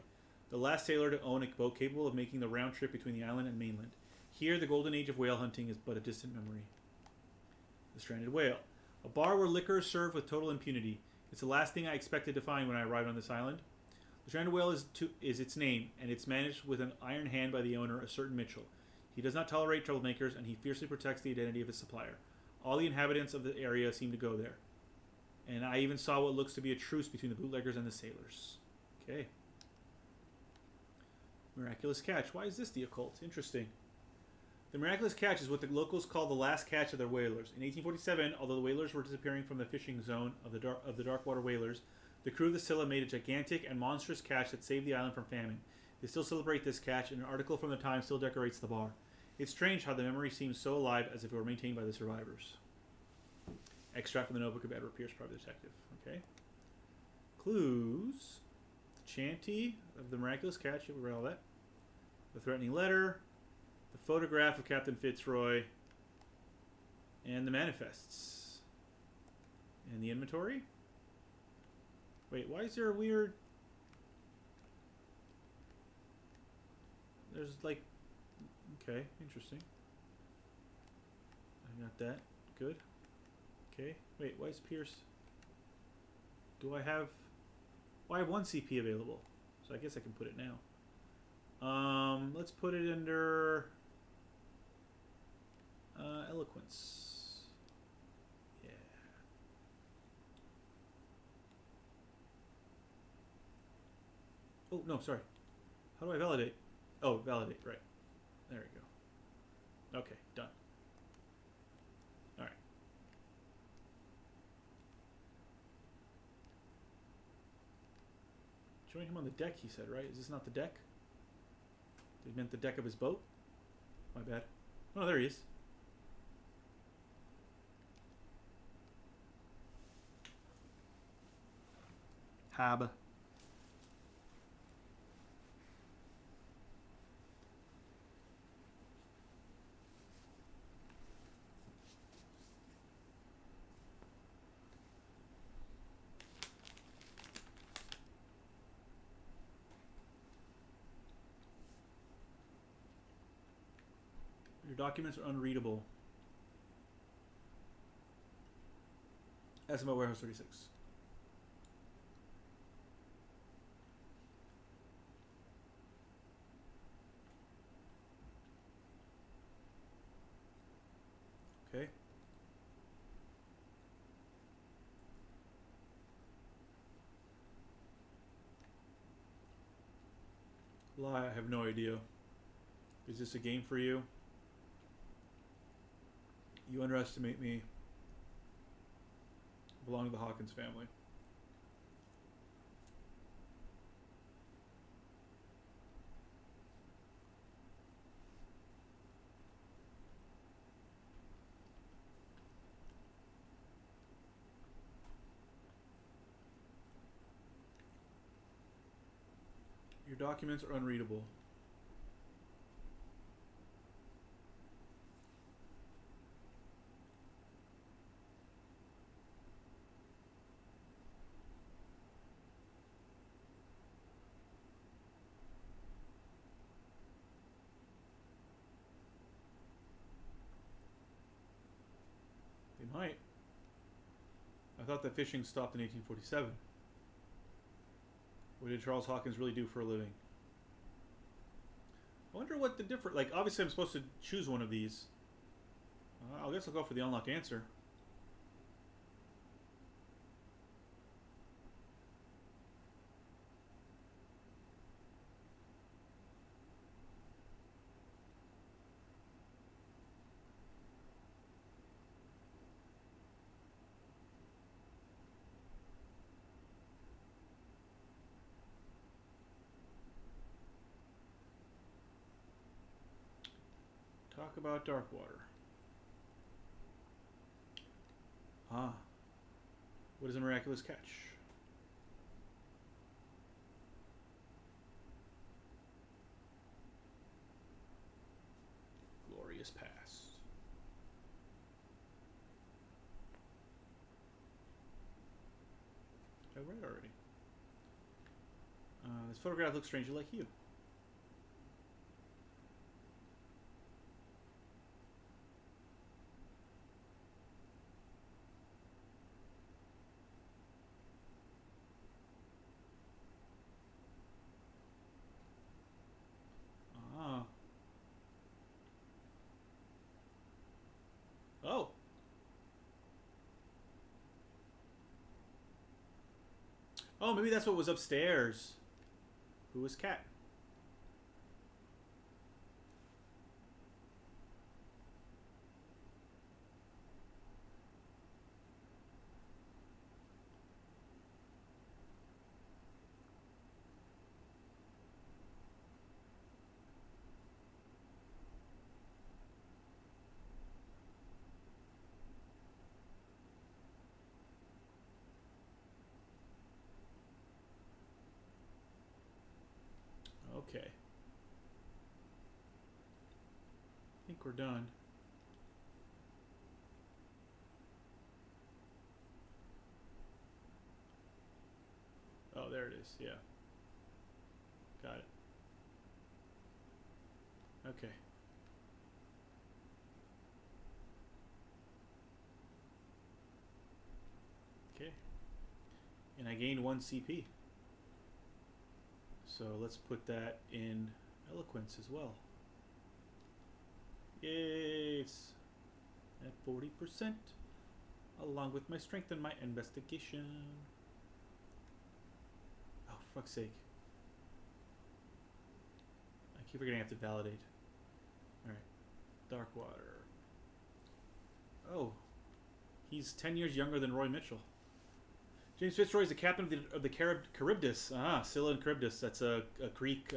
the last sailor to own a boat capable of making the round trip between the island and mainland. Here, the golden age of whale hunting is but a distant memory. The Stranded Whale. A bar where liquor is served with total impunity. It's the last thing I expected to find when I arrived on this island. The Stranded Whale is its name, and it's managed with an iron hand by the owner, a certain Mitchell. He does not tolerate troublemakers, and he fiercely protects the identity of his supplier. All the inhabitants of the area seem to go there. And I even saw what looks to be a truce between the bootleggers and the sailors. Okay. Miraculous catch. Why is this the occult? Interesting. The miraculous catch is what the locals call the last catch of their whalers. In 1847, although the whalers were disappearing from the fishing zone of the Darkwater whalers, the crew of the Scylla made a gigantic and monstrous catch that saved the island from famine. They still celebrate this catch, and an article from the Times still decorates the bar. It's strange how the memory seems so alive as if it were maintained by the survivors. Extract from the notebook of Edward Pierce, private detective. Okay. Clues. The chanty of the miraculous catch. You'll read all that. The threatening letter. The photograph of Captain Fitzroy. And the manifests. And the inventory. Wait, why is there a weird... There's like... Okay, interesting. I got that. Good. Okay. Wait, why is Pierce... Do I have... Well, I have one CP available. So I guess I can put it now. Let's put it under... Eloquence. Yeah. Oh, no, sorry. How do I validate? Oh, validate, right. There we go. Okay, done. Alright. Join him on the deck, he said, right? Is this not the deck? He meant the deck of his boat? My bad. Oh, there he is. Hab. Your documents are unreadable. SMO Warehouse 36. Okay. Lie, I have no idea. Is this a game for you? You underestimate me. I belong to the Hawkins family. Your documents are unreadable. They might. I thought that fishing stopped in 1847. What did Charles Hawkins really do for a living? I wonder what the difference... Like, obviously I'm supposed to choose one of these. I guess I'll go for the unlock answer. talk about Darkwater. Ah. What is a miraculous catch? Glorious past. I read already. This photograph looks strangely like you. Ah. Oh. Oh, maybe that's what was upstairs. Who was Cat? Okay. I think we're done. Oh, there it is. Yeah. Got it. Okay. Okay. And I gained 1 CP. So let's put that in eloquence as well. Yay! It's at 40%, along with my strength and my investigation. Oh, fuck's sake. I keep forgetting I have to validate. Alright. Darkwater. Oh. He's 10 years younger than Roy Mitchell. James Fitzroy is the captain of the Charybdis. Ah, Scylla and Charybdis. That's a Greek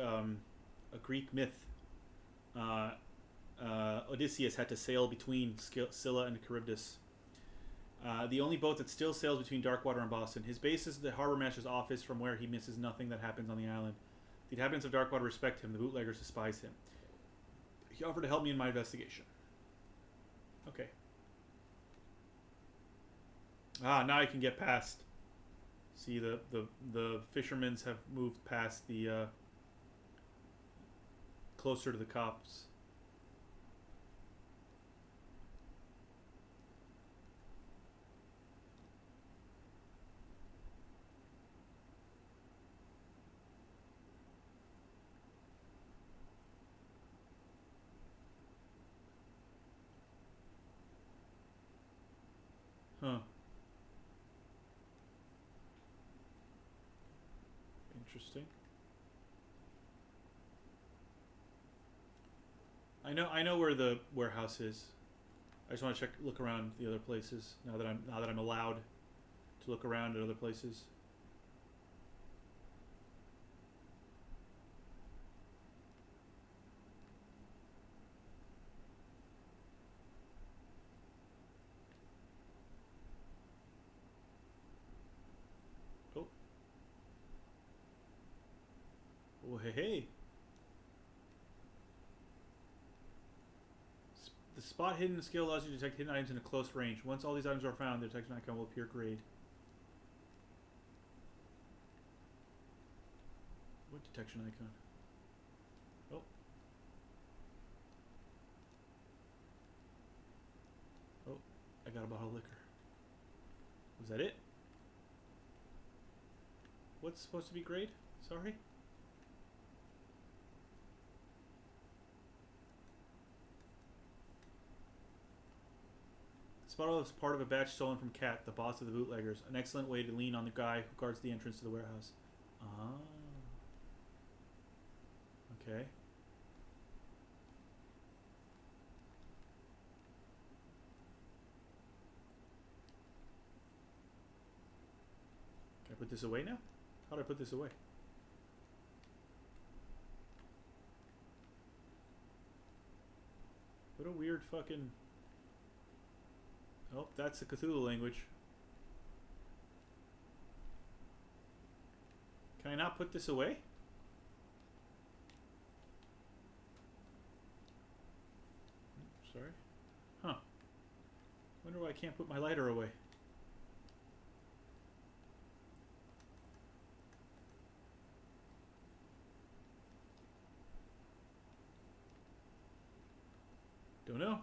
myth. Odysseus had to sail between Scylla and Charybdis. The only boat that still sails between Darkwater and Boston. His base is the harbor master's office, from where he misses nothing that happens on the island. The inhabitants of Darkwater respect him. The bootleggers despise him. He offered to help me in my investigation. Okay. Ah, now I can get past. See, the fishermen's have moved past the closer to the cops. Huh. Interesting. I know where the warehouse is. I just want to look around the other places now that I'm allowed to look around at other places. Oh. Oh, hey. The spot hidden skill allows you to detect hidden items in a close range. Once all these items are found, the detection icon will appear grayed. What detection icon? Oh. Oh, I got a bottle of liquor. Was that it? What's supposed to be grayed? Sorry? This bottle is part of a batch stolen from Cat, the boss of the bootleggers. An excellent way to lean on the guy who guards the entrance to the warehouse. Ah. Okay. Can I put this away now? How do I put this away? What a weird fucking... Oh, that's the Cthulhu language. Can I not put this away? Sorry. Huh. Wonder why I can't put my lighter away. Don't know.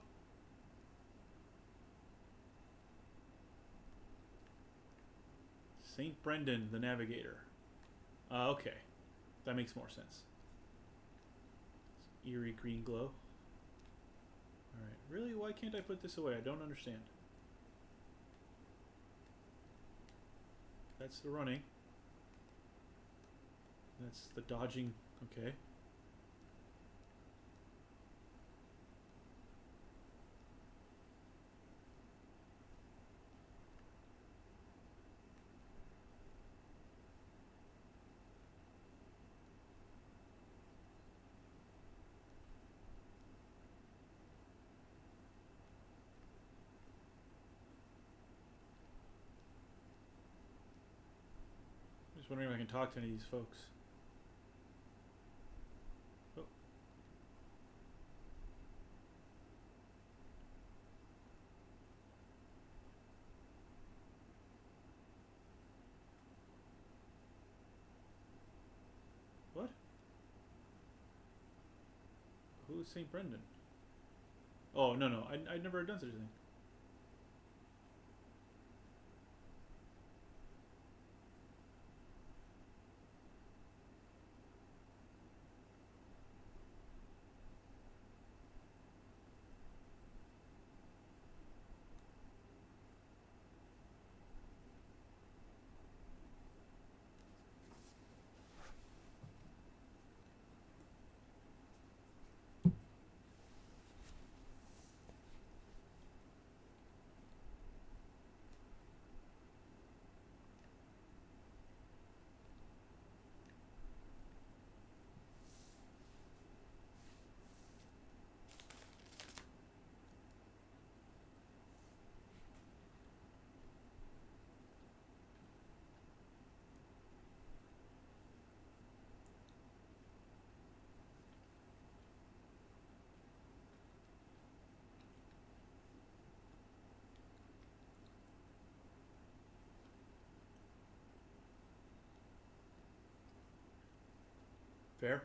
St. Brendan, the Navigator. Okay. That makes more sense. It's eerie green glow. Alright. Really? Why can't I put this away? I don't understand. That's the running. That's the dodging. Okay. Just wondering if I can talk to any of these folks. Oh. What? Who's St. Brendan? Oh, no. I never done such a thing. Fair?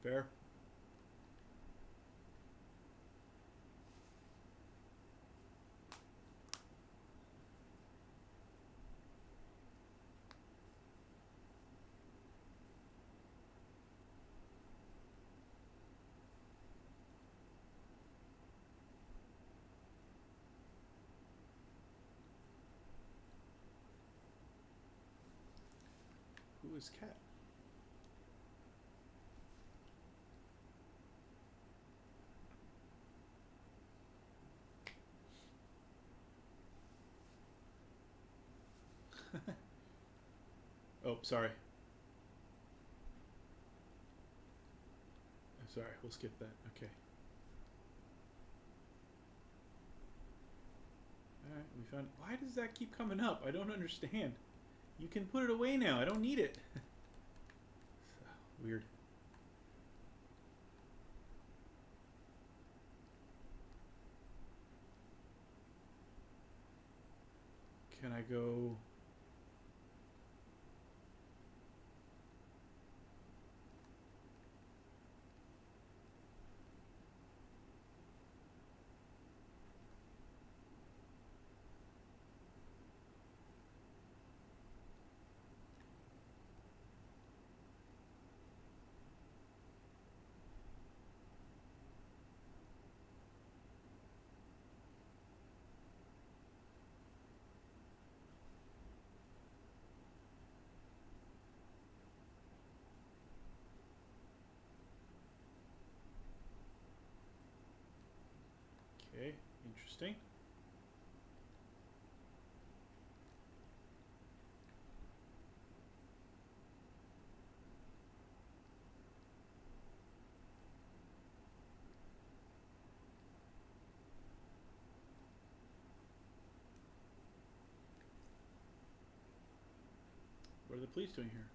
Fair? Who is Cat? Oh, sorry. I'm sorry, we'll skip that. Okay. Alright, we found... Why does that keep coming up? I don't understand. You can put it away now. I don't need it. Weird. Can I go... Interesting. What are the police doing here?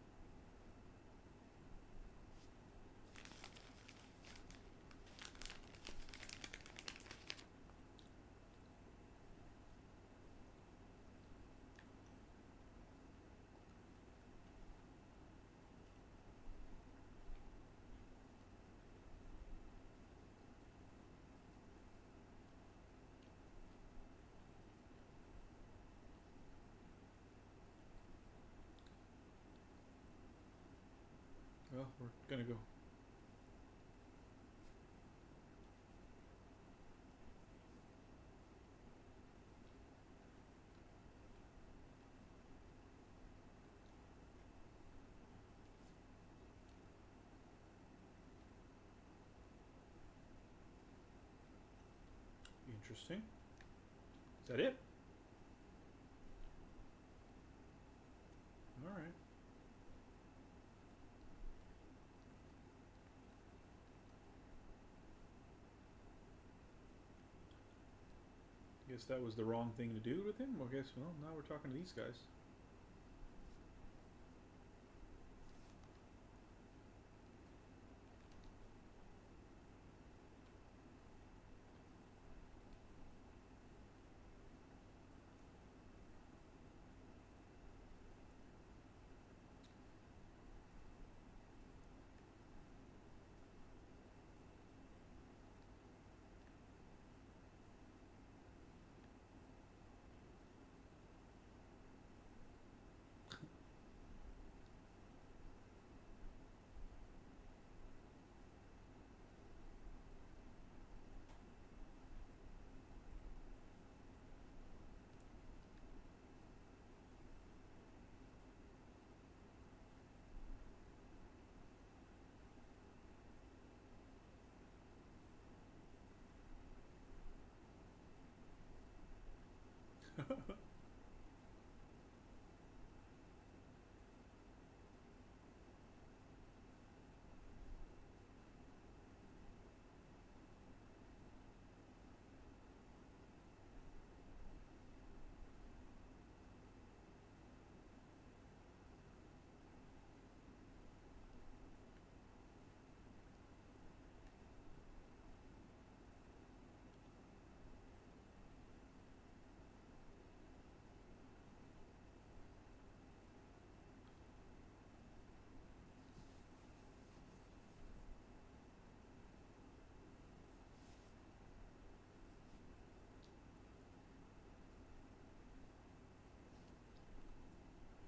Well, we're gonna go. Interesting. Is that it? All right. Guess that was the wrong thing to do with him. Well, guess well now we're talking to these guys.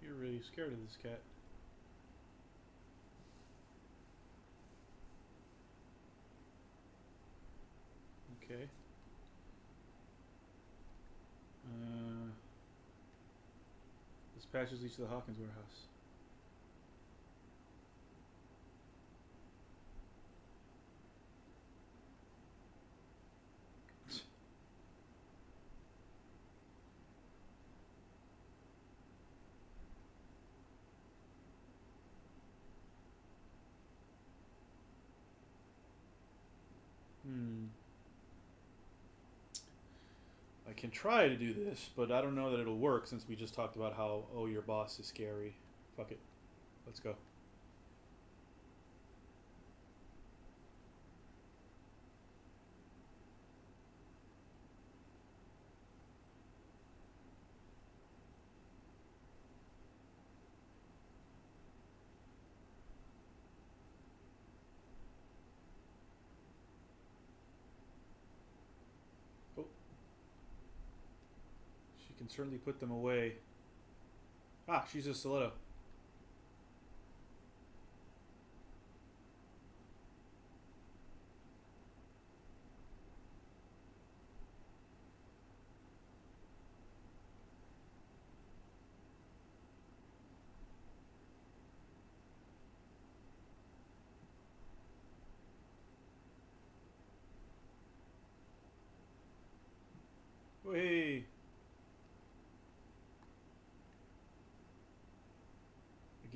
You're really scared of this cat. Okay. This passage leads to the Hawkins warehouse. I can try to do this, but I don't know that it'll work since we just talked about how, oh, your boss is scary. Fuck it. Let's go. Oh. She can certainly put them away. Ah, she's a stiletto.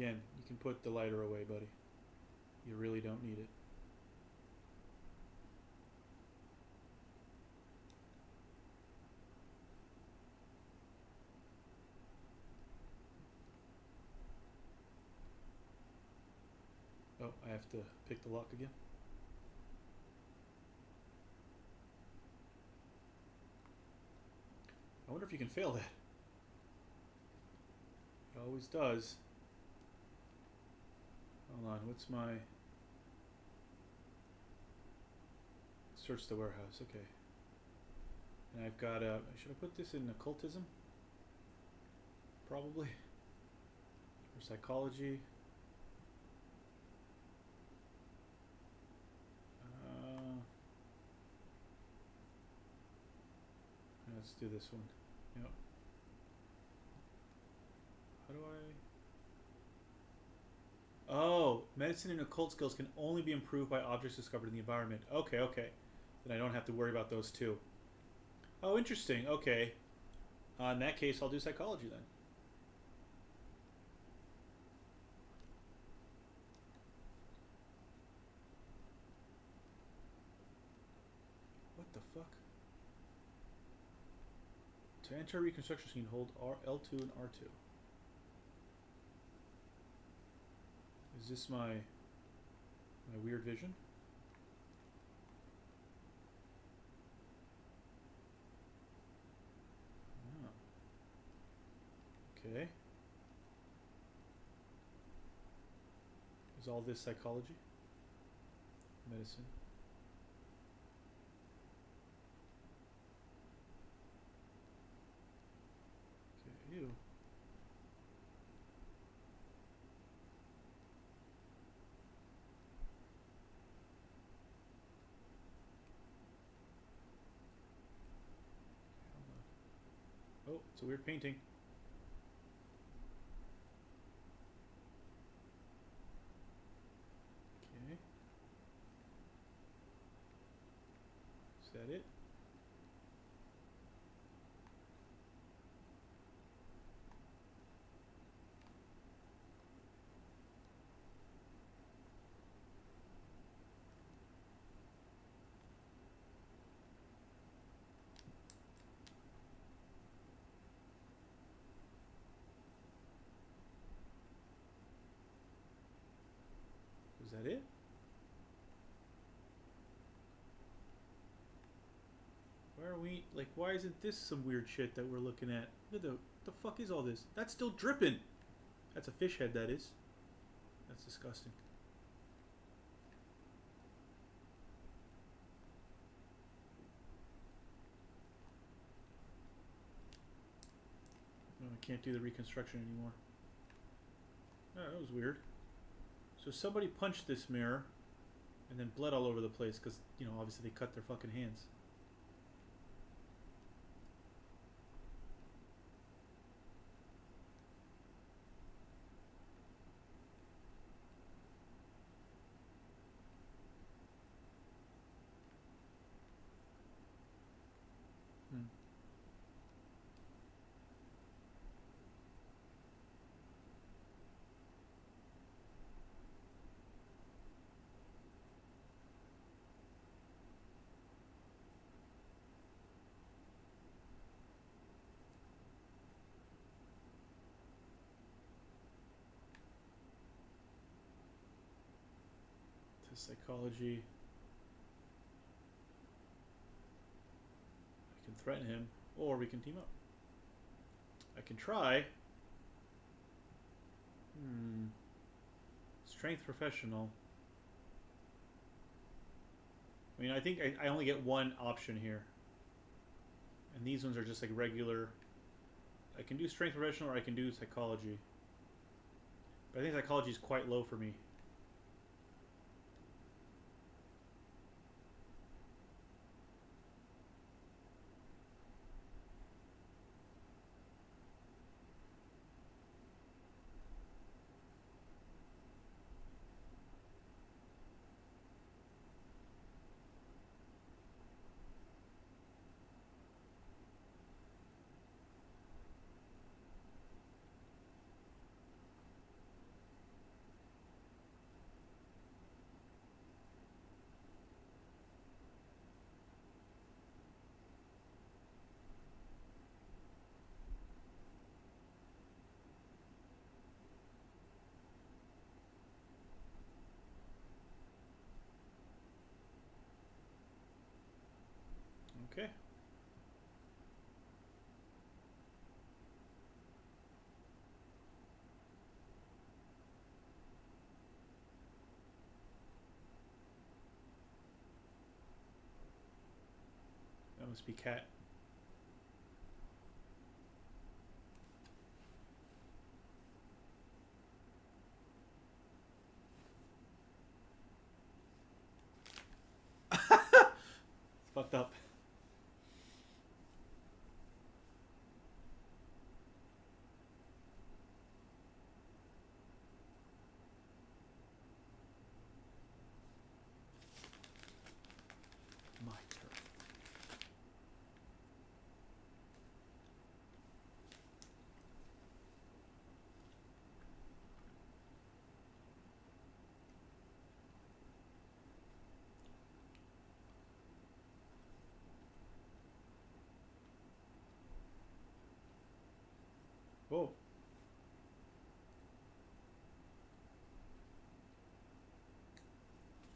Again, you can put the lighter away, buddy. You really don't need it. Oh, I have to pick the lock again. I wonder if you can fail that. It always does. Hold on, what's my... Search the warehouse, okay. And I've got a... Should I put this in occultism? Probably. Or psychology. Let's do this one. Yep. How do I... Oh, medicine and occult skills can only be improved by objects discovered in the environment. Okay, okay. Then I don't have to worry about those two. Oh, interesting. Okay. In that case, I'll do psychology then. What the fuck? To enter a reconstruction scene, hold L2 and R2. Is this my weird vision? Oh. Okay. Is all this psychology? Medicine? Okay, ew. Oh, it's a weird painting. Okay. Is that it? Is that it? Why are we, like, why isn't this some weird shit that we're looking at? Look at the fuck is all this? That's still dripping! That's a fish head, that is. That's disgusting. Oh, I can't do the reconstruction anymore. Oh, that was weird. So somebody punched this mirror and then bled all over the place because, you know, obviously they cut their fucking hands. To psychology. I can threaten him, or we can team up. I can try. Strength professional. I mean, I think I only get one option here. And these ones are just like regular. I can do strength professional or I can do psychology. But I think psychology is quite low for me. Okay. That must be cat. It's fucked up. My turf. Whoa.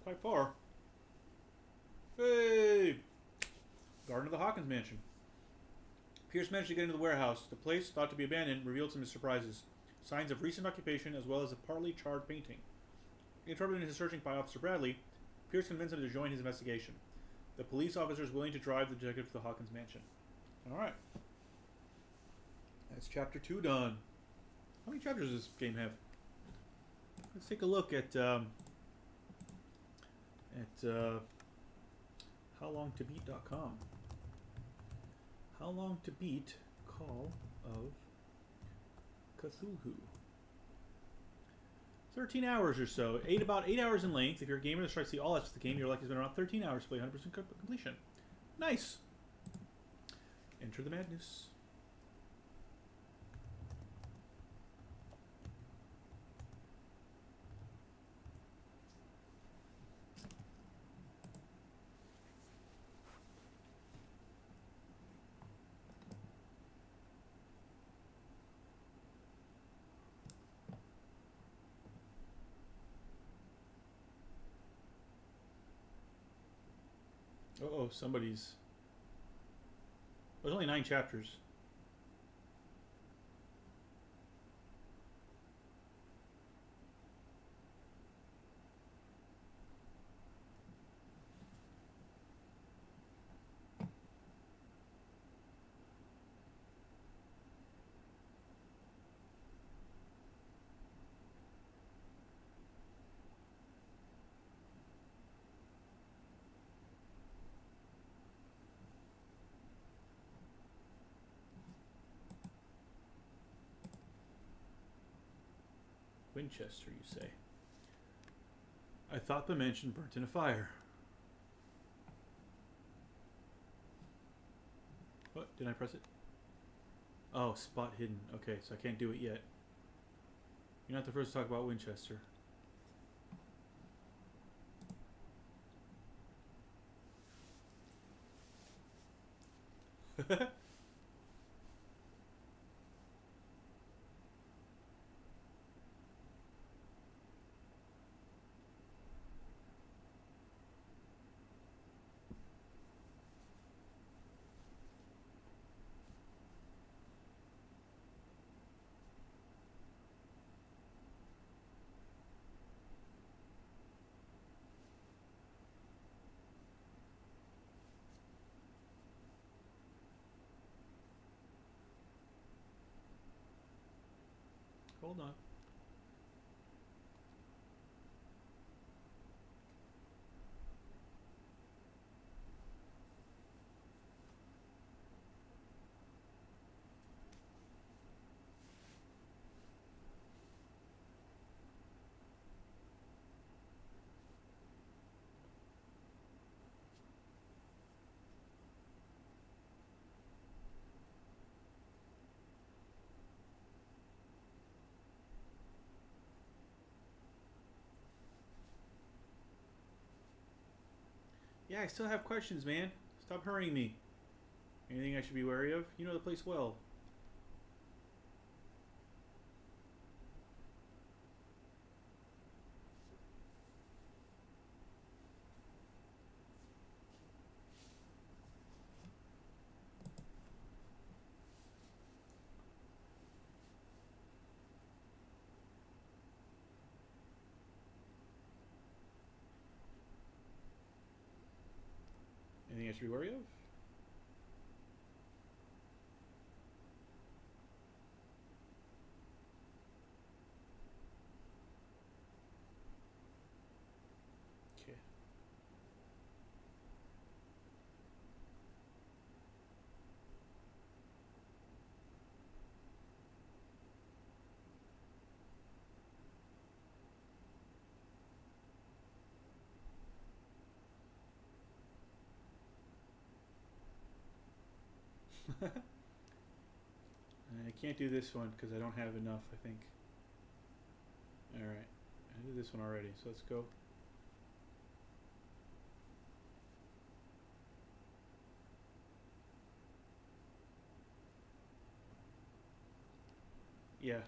Quite far. Hey! Garden of the Hawkins Mansion. Pierce managed to get into the warehouse. The place, thought to be abandoned, revealed some surprises. Signs of recent occupation as well as a partly charred painting. Interrupted in his searching by Officer Bradley, Pierce convinced him to join his investigation. The police officer is willing to drive the detective to the Hawkins Mansion. Alright. That's chapter 2 done. How many chapters does this game have? Let's take a look at howlongtobeat.com. How Long to Beat Call of Cthulhu. 13 hours or so. About 8 hours in length. If you're a gamer that tries to see all aspects of the game, you're likely to spend around 13 hours to play 100% completion. Nice. Enter the madness. Uh-oh, somebody's... There's only 9 chapters. Winchester, you say? I thought the mansion burnt in a fire. What? Did I press it? Oh, spot hidden. Okay, so I can't do it yet. You're not the first to talk about Winchester. Hold on. Yeah, I still have questions, man. Stop hurrying me. Anything I should be wary of? You know the place well. Anything I should be wary of? Okay. I can't do this one because I don't have enough, I think. Alright. I did this one already, so let's go. Yeah.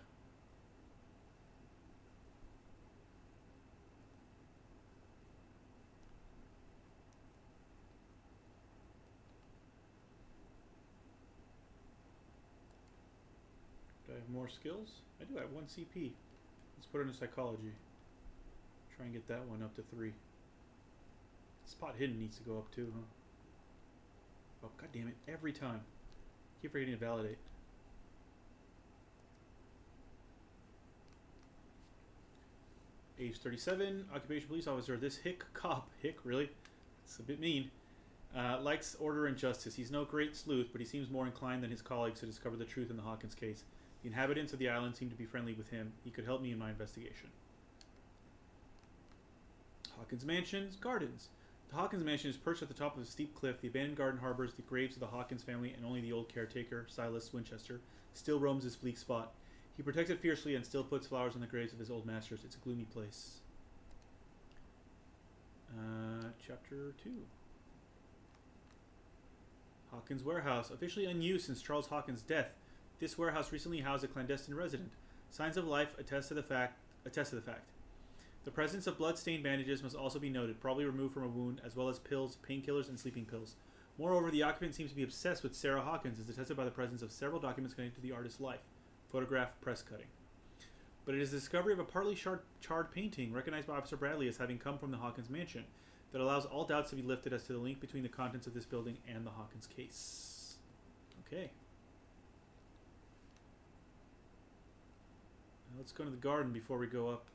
Do I have more skills? I do have 1 CP. Let's put it into psychology. Try and get that one up to 3. Spot hidden needs to go up too, huh? Oh, god damn it. Every time. Keep forgetting to validate. Age 37, occupation police officer. This hick cop, hick, really? It's a bit mean. Likes order and justice. He's no great sleuth, but he seems more inclined than his colleagues to discover the truth in the Hawkins case. The inhabitants of the island seem to be friendly with him. He could help me in my investigation. Hawkins Mansion's Gardens. The Hawkins Mansion is perched at the top of a steep cliff. The abandoned garden harbors the graves of the Hawkins family, and only the old caretaker, Silas Winchester, still roams this bleak spot. He protects it fiercely and still puts flowers on the graves of his old masters. It's a gloomy place. Chapter 2. Hawkins Warehouse. Officially unused since Charles Hawkins' death, this warehouse recently housed a clandestine resident. Signs of life attest to the fact. The presence of blood-stained bandages must also be noted, probably removed from a wound, as well as pills, painkillers, and sleeping pills. Moreover, the occupant seems to be obsessed with Sarah Hawkins, as attested by the presence of several documents connected to the artist's life. Photograph, press cutting. But it is the discovery of a partly charred painting, recognized by Officer Bradley as having come from the Hawkins mansion, that allows all doubts to be lifted as to the link between the contents of this building and the Hawkins case. Okay. Now let's go to the garden before we go up.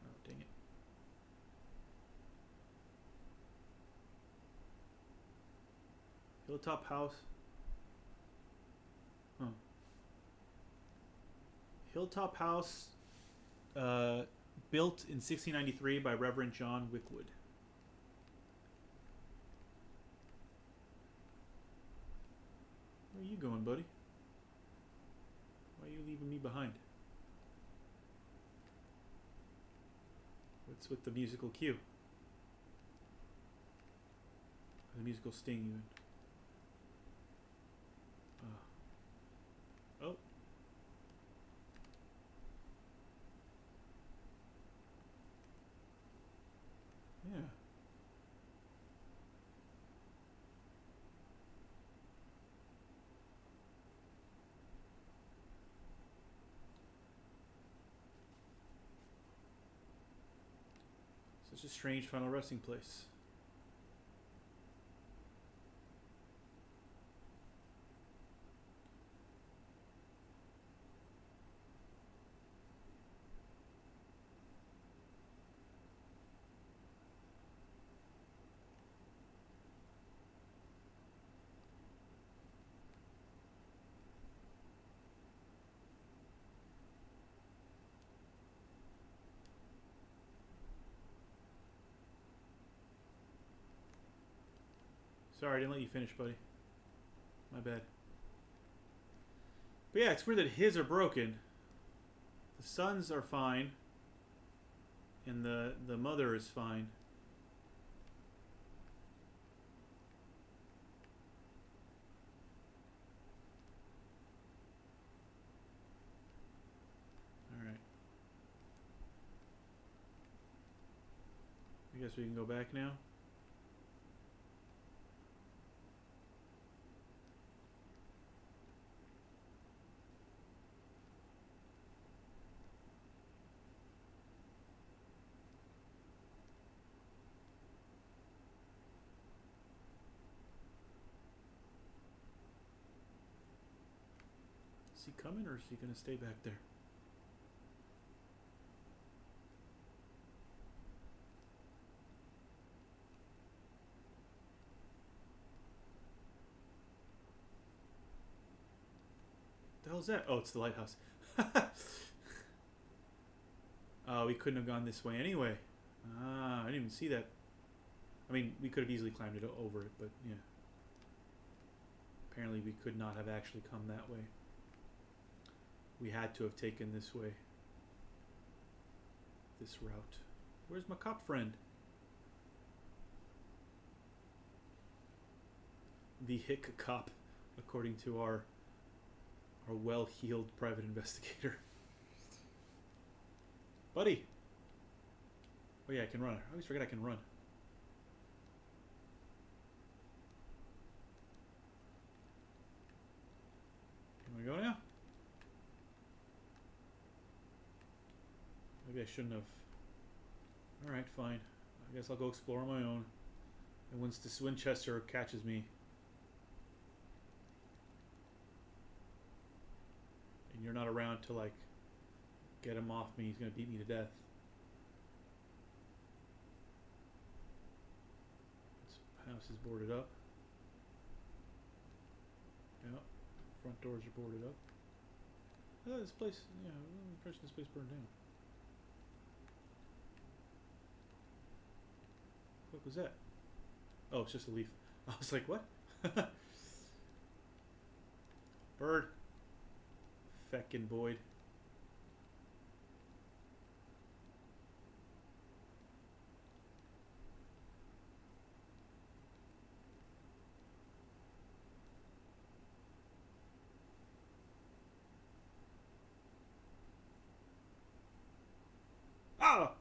Oh, dang it. Hilltop House. Huh. Hilltop House, built in 1693 by Reverend John Wickwood. Where are you going, buddy? Why are you leaving me behind? What's with the musical cue? The musical sting, even. Oh. Yeah. Such a strange final resting place. Sorry, I didn't let you finish, buddy. My bad. But yeah, it's weird that his are broken. The sons are fine. And the mother is fine. Alright. I guess we can go back now. Is he coming, or is he gonna stay back there? The hell's that? Oh, it's the lighthouse. Oh, we couldn't have gone this way anyway. Ah, I didn't even see that. I mean, we could have easily climbed it over it, but yeah. Apparently we could not have actually come that way. We had to have taken this way. This route. Where's my cop friend? The hick cop, according to our well-heeled private investigator. Buddy! Oh yeah, I can run. I always forget I can run. You wanna go now? Maybe I shouldn't have. Alright, fine. I guess I'll go explore on my own. And once this Winchester catches me, and you're not around to, like, get him off me, he's gonna beat me to death. This house is boarded up. Yeah, front doors are boarded up. Oh, this place, yeah, I'm impressed this place burned down. What was that? Oh, it's just a leaf. I was like, what? Bird. Feckin' Boyd. Ah!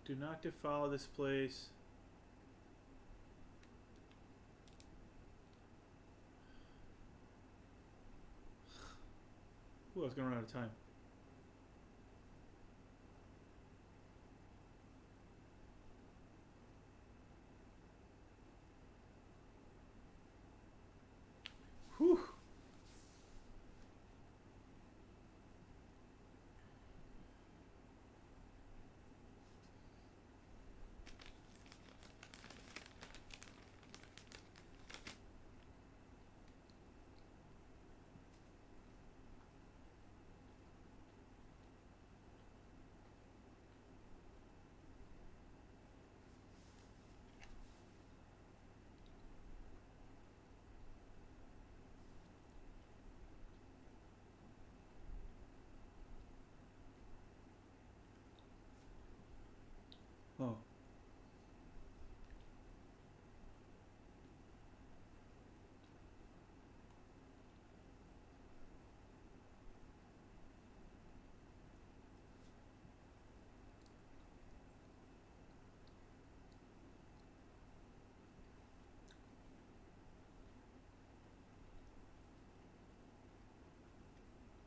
Do not defile this place. Ooh, I was gonna run out of time. Whew. Oh.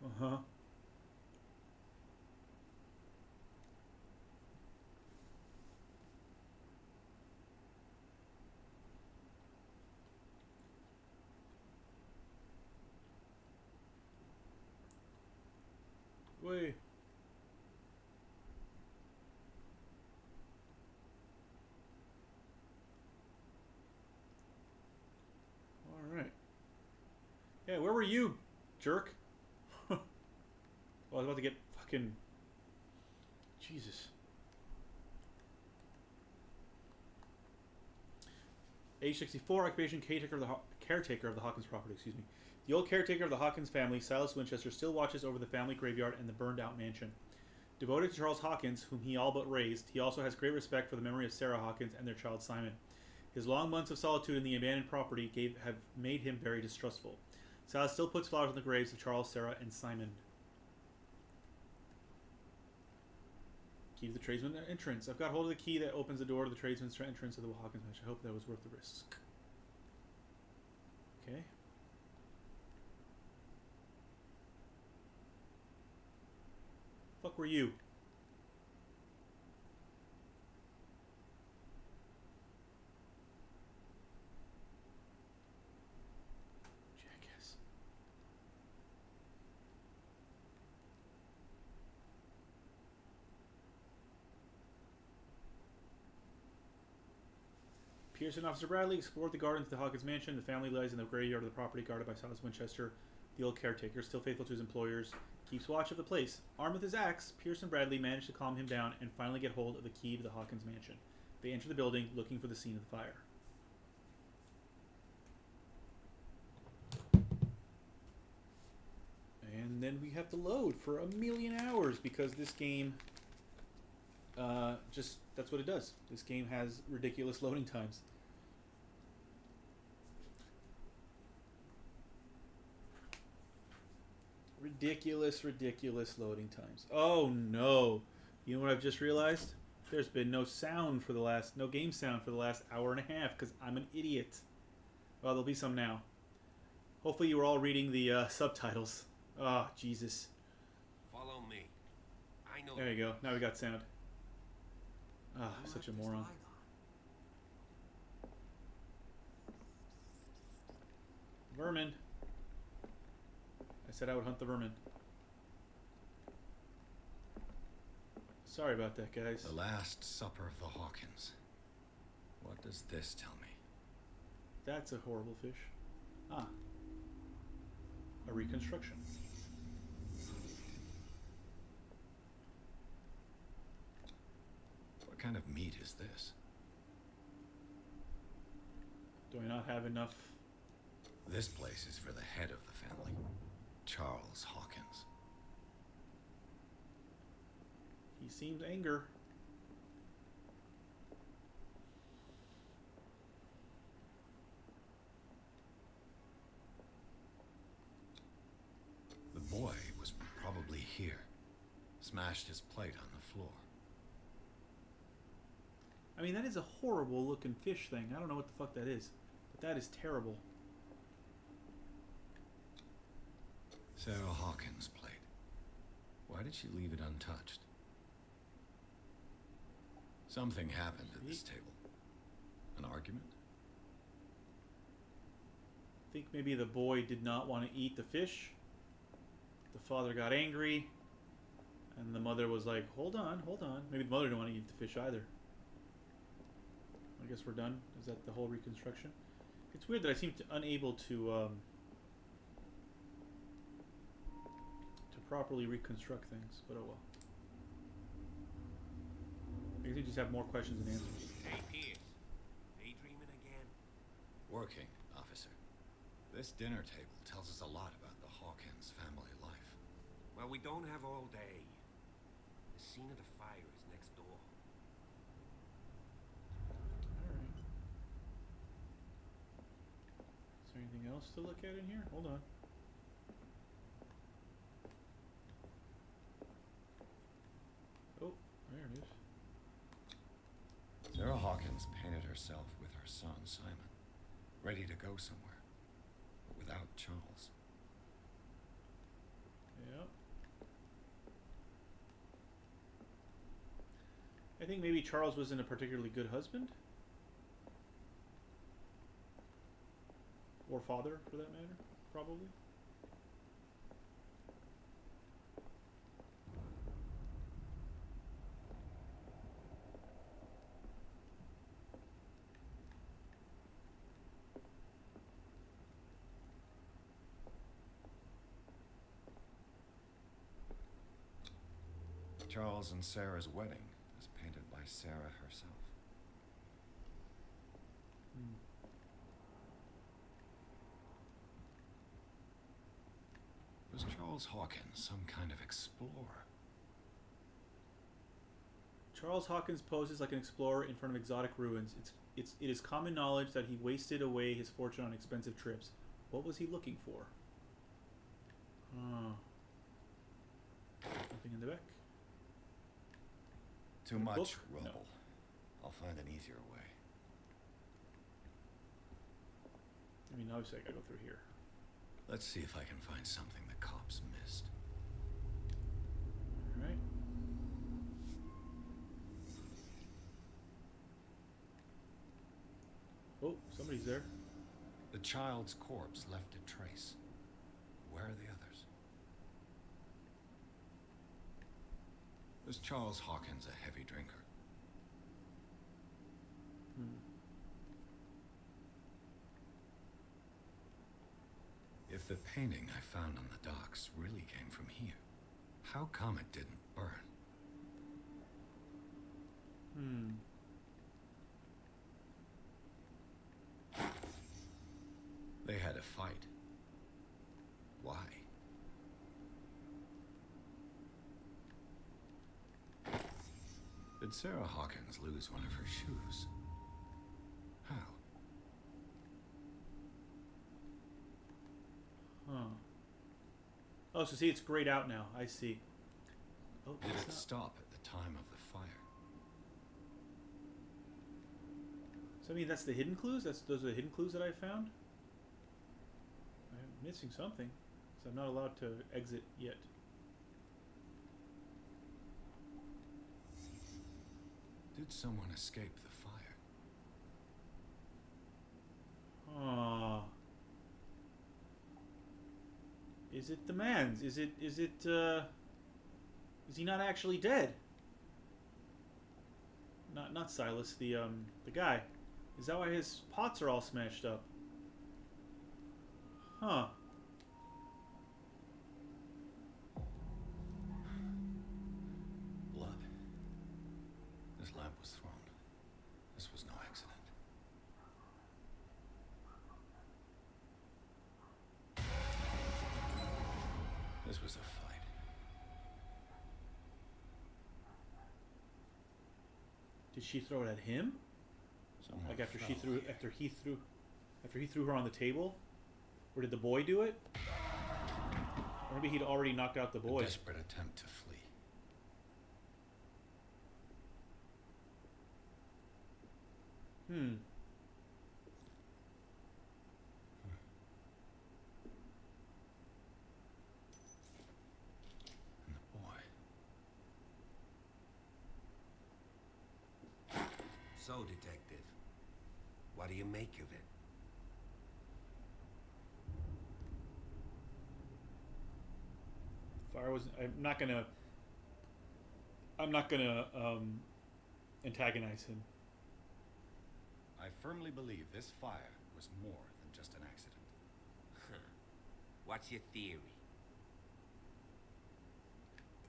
Uh-huh. Wait. All right. Yeah, where were you, jerk? Well, I was about to get fucking... Jesus. Age 64, occupation caretaker of the Hawkins property, excuse me. The old caretaker of the Hawkins family, Silas Winchester, still watches over the family graveyard and the burned-out mansion. Devoted to Charles Hawkins, whom he all but raised, he also has great respect for the memory of Sarah Hawkins and their child Simon. His long months of solitude in the abandoned property have made him very distrustful. Silas still puts flowers on the graves of Charles, Sarah, and Simon. Key to the tradesman's entrance. I've got hold of the key that opens the door to the tradesman's entrance of the Hawkins Mansion. I hope that was worth the risk. Okay. Fuck were you? Jackass. Pearson and Officer Bradley explored the gardens of the Hawkins Mansion. The family lies in the graveyard of the property guarded by Silas Winchester, the old caretaker, still faithful to his employers, keeps watch of the place. Armed with his axe, Pearson and Bradley manage to calm him down and finally get hold of the key to the Hawkins Mansion. They enter the building looking for the scene of the fire. And then we have to load for 1,000,000 hours because this game that's what it does. This game has ridiculous loading times. Ridiculous loading times. Oh no. You know what I've just realized? There's been no game sound for the last hour and a half because I'm an idiot. Well, there'll be some now. Hopefully you were all reading the subtitles. Oh, Jesus. Follow me. I know. There you go. Now we got sound. Ah, such a moron. Vermin. I said I would hunt the vermin. Sorry about that, guys. The Last Supper of the Hawkins. What does this tell me? That's a horrible fish. Ah. A reconstruction. What kind of meat is this? Do I not have enough? This place is for the head of the family, Charles Hawkins. He seems anger. The boy was probably here. Smashed his plate on the floor. I mean, that is a horrible looking fish thing. I don't know what the fuck that is, but that is terrible. Sarah Hawkins' plate. Why did she leave it untouched? Something happened at this table. An argument? I think maybe the boy did not want to eat the fish. The father got angry, and the mother was like, hold on. Maybe the mother didn't want to eat the fish either. I guess we're done. Is that the whole reconstruction? It's weird that I seem unable to properly reconstruct things, but oh well. I think just have more questions than answers. Hey, Pierce. Daydreaming again? Working, officer. This dinner table tells us a lot about the Hawkins family life. Well, we don't have all day. The scene of the fire is next door. Alright. Is there anything else to look at in here? Hold on. Oh, there it is. Sarah Hawkins painted herself with her son, Simon, ready to go somewhere, without Charles. Yep. I think maybe Charles wasn't a particularly good husband. Or father, for that matter, probably. Charles and Sarah's wedding is painted by Sarah herself. Was Charles Hawkins some kind of explorer? Charles Hawkins poses like an explorer in front of exotic ruins. It is common knowledge that he wasted away his fortune on expensive trips. What was he looking for? Nothing in the back. Too much Book? rubble. No. I'll find an easier way. I mean, obviously I gotta go through here. Let's see if I can find something the cops missed. Alright. Oh, somebody's there. The child's corpse left a trace. Where are the others? Was Charles Hawkins a heavy drinker? If the painting I found on the docks really came from here, how come it didn't burn? They had a fight. Why? Did Sarah Hawkins lose one of her shoes? How? Oh, so see, it's grayed out now. I see. Oh, Did it's it not. stop at the time of the fire? So I mean, that's the hidden clues. Those are the hidden clues that I found. I'm missing something, so I'm not allowed to exit yet. Did someone escape the fire? Ah. Is it the man's? Is he not actually dead? Not Silas, the guy. Is that why his pots are all smashed up? Huh. Blood. This lamp was thrown. This was no accident. This was a fight. Did she throw it at him? Someone Like after fell he here. threw her on the table? Or did the boy do it? Or maybe he'd already knocked out the boy. A desperate attempt to flee. And the boy. So, Detective, what do you make of it? Fire was. I'm not gonna antagonize him. I firmly believe this fire was more than just an accident. What's your theory?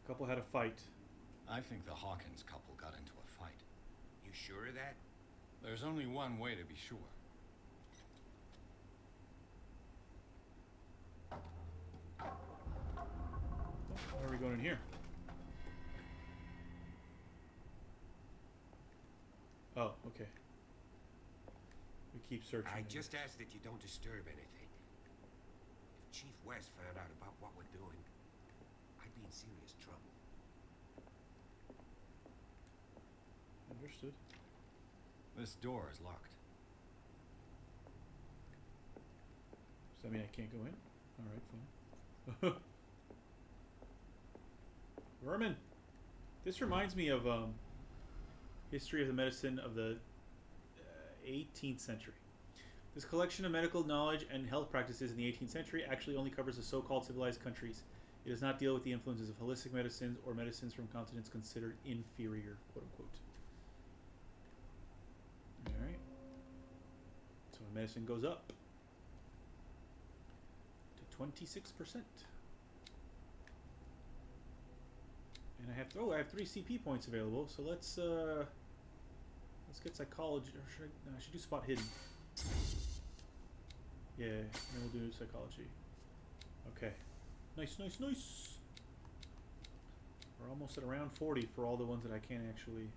The couple had a fight. I think the Hawkins couple got into a fight. You sure of that? There's only one way to be sure. Where are we going in here? Oh, okay. We keep searching. I just ask that you don't disturb anything. If Chief West found out about what we're doing, I'd be in serious trouble. Understood. This door is locked. Does that mean I can't go in? Alright, fine. Vermin! This reminds me of history of the medicine of the 18th century. This collection of medical knowledge and health practices in the 18th century actually only covers the so-called civilized countries. It does not deal with the influences of holistic medicines or medicines from continents considered inferior, quote unquote. Alright. So my medicine goes up to 26%. And I have 3 CP points available, so let's get psychology, or I should do spot hidden. Yeah, then we'll do psychology. Okay. Nice. We're almost at around 40 for all the ones that I can't actually...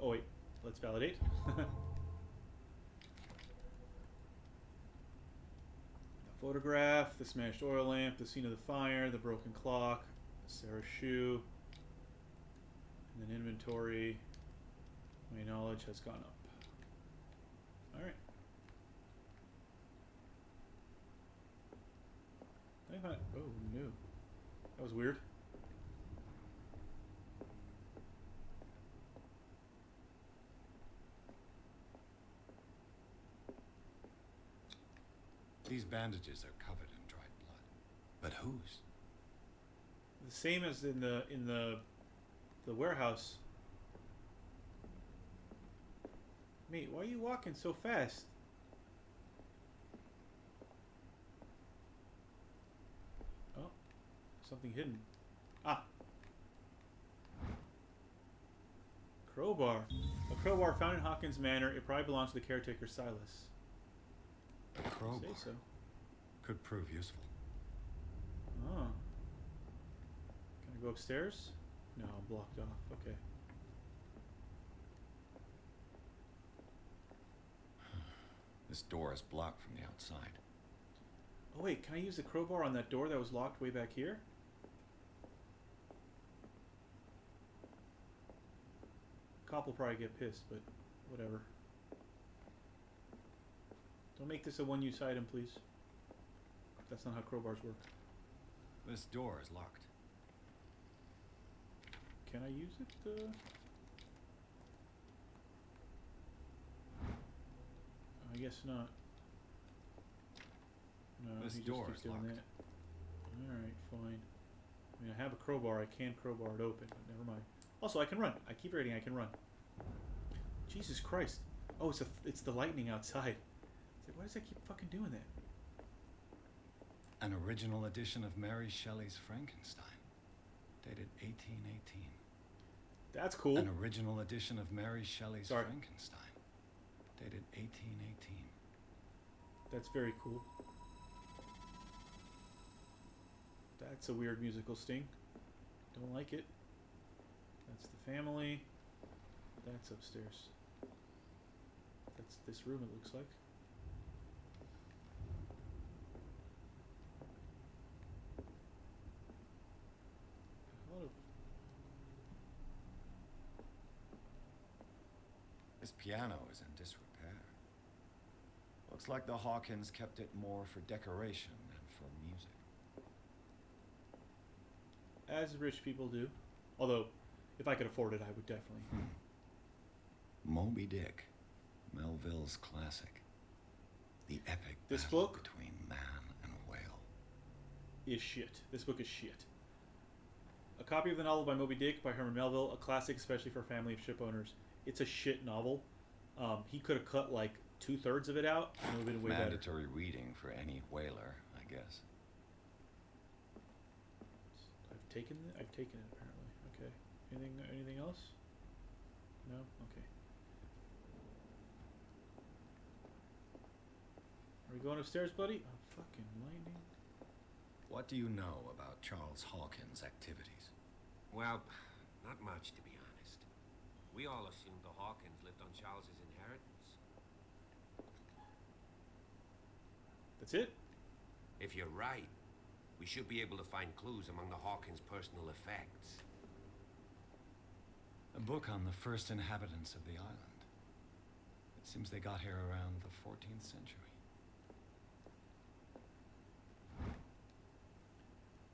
Oh, wait. Let's validate. The photograph, the smashed oil lamp, the scene of the fire, the broken clock, Sarah's shoe, and then inventory. My knowledge has gone up. Alright. Oh, no. That was weird. These bandages are covered in dried blood. But whose? The same as in the warehouse. Mate, why are you walking so fast? Oh, something hidden. Ah. Crowbar. A crowbar found in Hawkins Manor. It probably belongs to the caretaker Silas. A crowbar. Say so. Could prove useful. Oh. Can I go upstairs? No, I'm blocked off. Okay. This door is blocked from the outside. Oh wait, can I use the crowbar on that door that was locked way back here? Cop will probably get pissed, but whatever. Don't make this a one-use item, please. That's not how crowbars work. This door is locked. Can I use it? I guess not. No, This he door just keeps is doing locked. that. Alright, fine. I mean, I have a crowbar. I can crowbar it open, but never mind. Also, I can run. I keep rating I can run. Jesus Christ. Oh, it's the lightning outside. It's like, why does that keep fucking doing that? An original edition of Mary Shelley's Frankenstein, dated 1818. That's cool. An original edition of Mary Shelley's Sorry. Frankenstein, dated 1818. That's very cool. That's a weird musical sting. Don't like it. That's the family. That's upstairs. That's this room, it looks like. A lot of... This piano is in disrepair. Looks like the Hawkins kept it more for decoration than for music. As rich people do. Although, if I could afford it, I would definitely. Moby Dick, Melville's classic. The epic This battle book? between man and whale. Is shit. This book is shit. A copy of the novel by Moby Dick by Herman Melville, a classic especially for a family of ship owners. It's a shit novel. He could have cut like 2/3 of it out and it would have been way better. Mandatory reading for any whaler, I guess. I've taken it apparently. Okay. Anything else? No? Okay. Are we going upstairs, buddy? Oh, fucking lightning. What do you know about Charles Hawkins' activities? Well, not much, to be honest. We all assumed the Hawkins lived on Charles's inheritance. That's it? If you're right, we should be able to find clues among the Hawkins' personal effects. A book on the first inhabitants of the island. It seems they got here around the 14th century.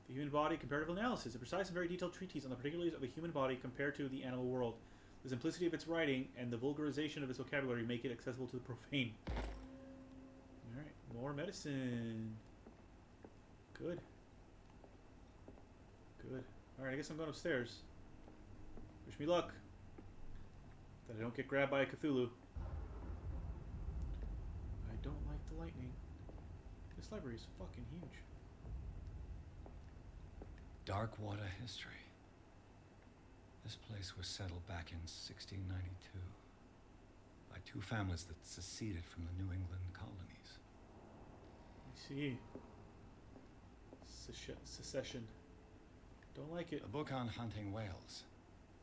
The Human Body Comparative Analysis, a precise and very detailed treatise on the particulars of the human body compared to the animal world. The simplicity of its writing and the vulgarization of its vocabulary make it accessible to the profane. Alright, more medicine. Good. Good. Alright, I guess I'm going upstairs. Wish me luck. That I don't get grabbed by a Cthulhu. I don't like the lightning. This library is fucking huge. Darkwater history. This place was settled back in 1692 by two families that seceded from the New England colonies. I see. Secession. Don't like it. A book on hunting whales,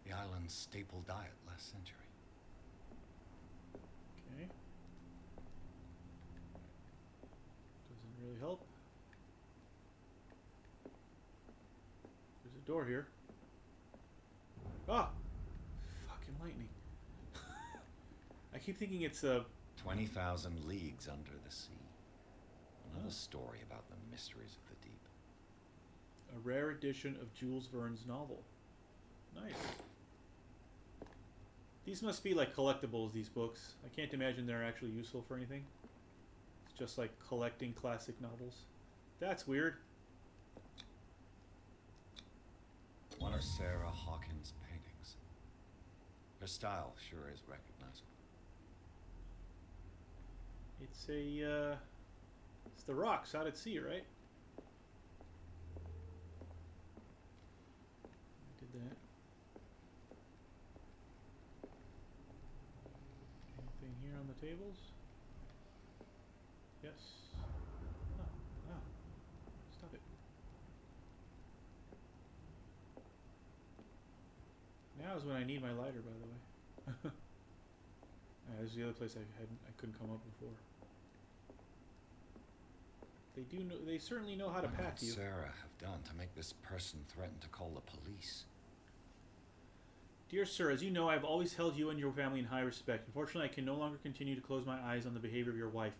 the island's staple diet last century. Okay. Doesn't really help. There's a door here. Ah! Fucking lightning. I keep thinking it's a... 20,000 leagues under the sea. Another story about the mysteries of the deep. a rare edition of Jules Verne's novel. Nice. These must be like collectibles, these books. I can't imagine they're actually useful for anything. It's just like collecting classic novels. That's weird. One of Sarah Hawkins' paintings. Her style sure is recognizable. It's a, it's the rocks out at sea, right? I did that. Anything here on the tables? Yes. Oh, oh. Stop it. Now is when I need my lighter, by the way. This is the other place I couldn't come up before. They do know. They certainly know how to pack you. What could Sarah have done to make this person threaten to call the police? Dear sir, as you know, I have always held you and your family in high respect. Unfortunately, I can no longer continue to close my eyes on the behavior of your wife.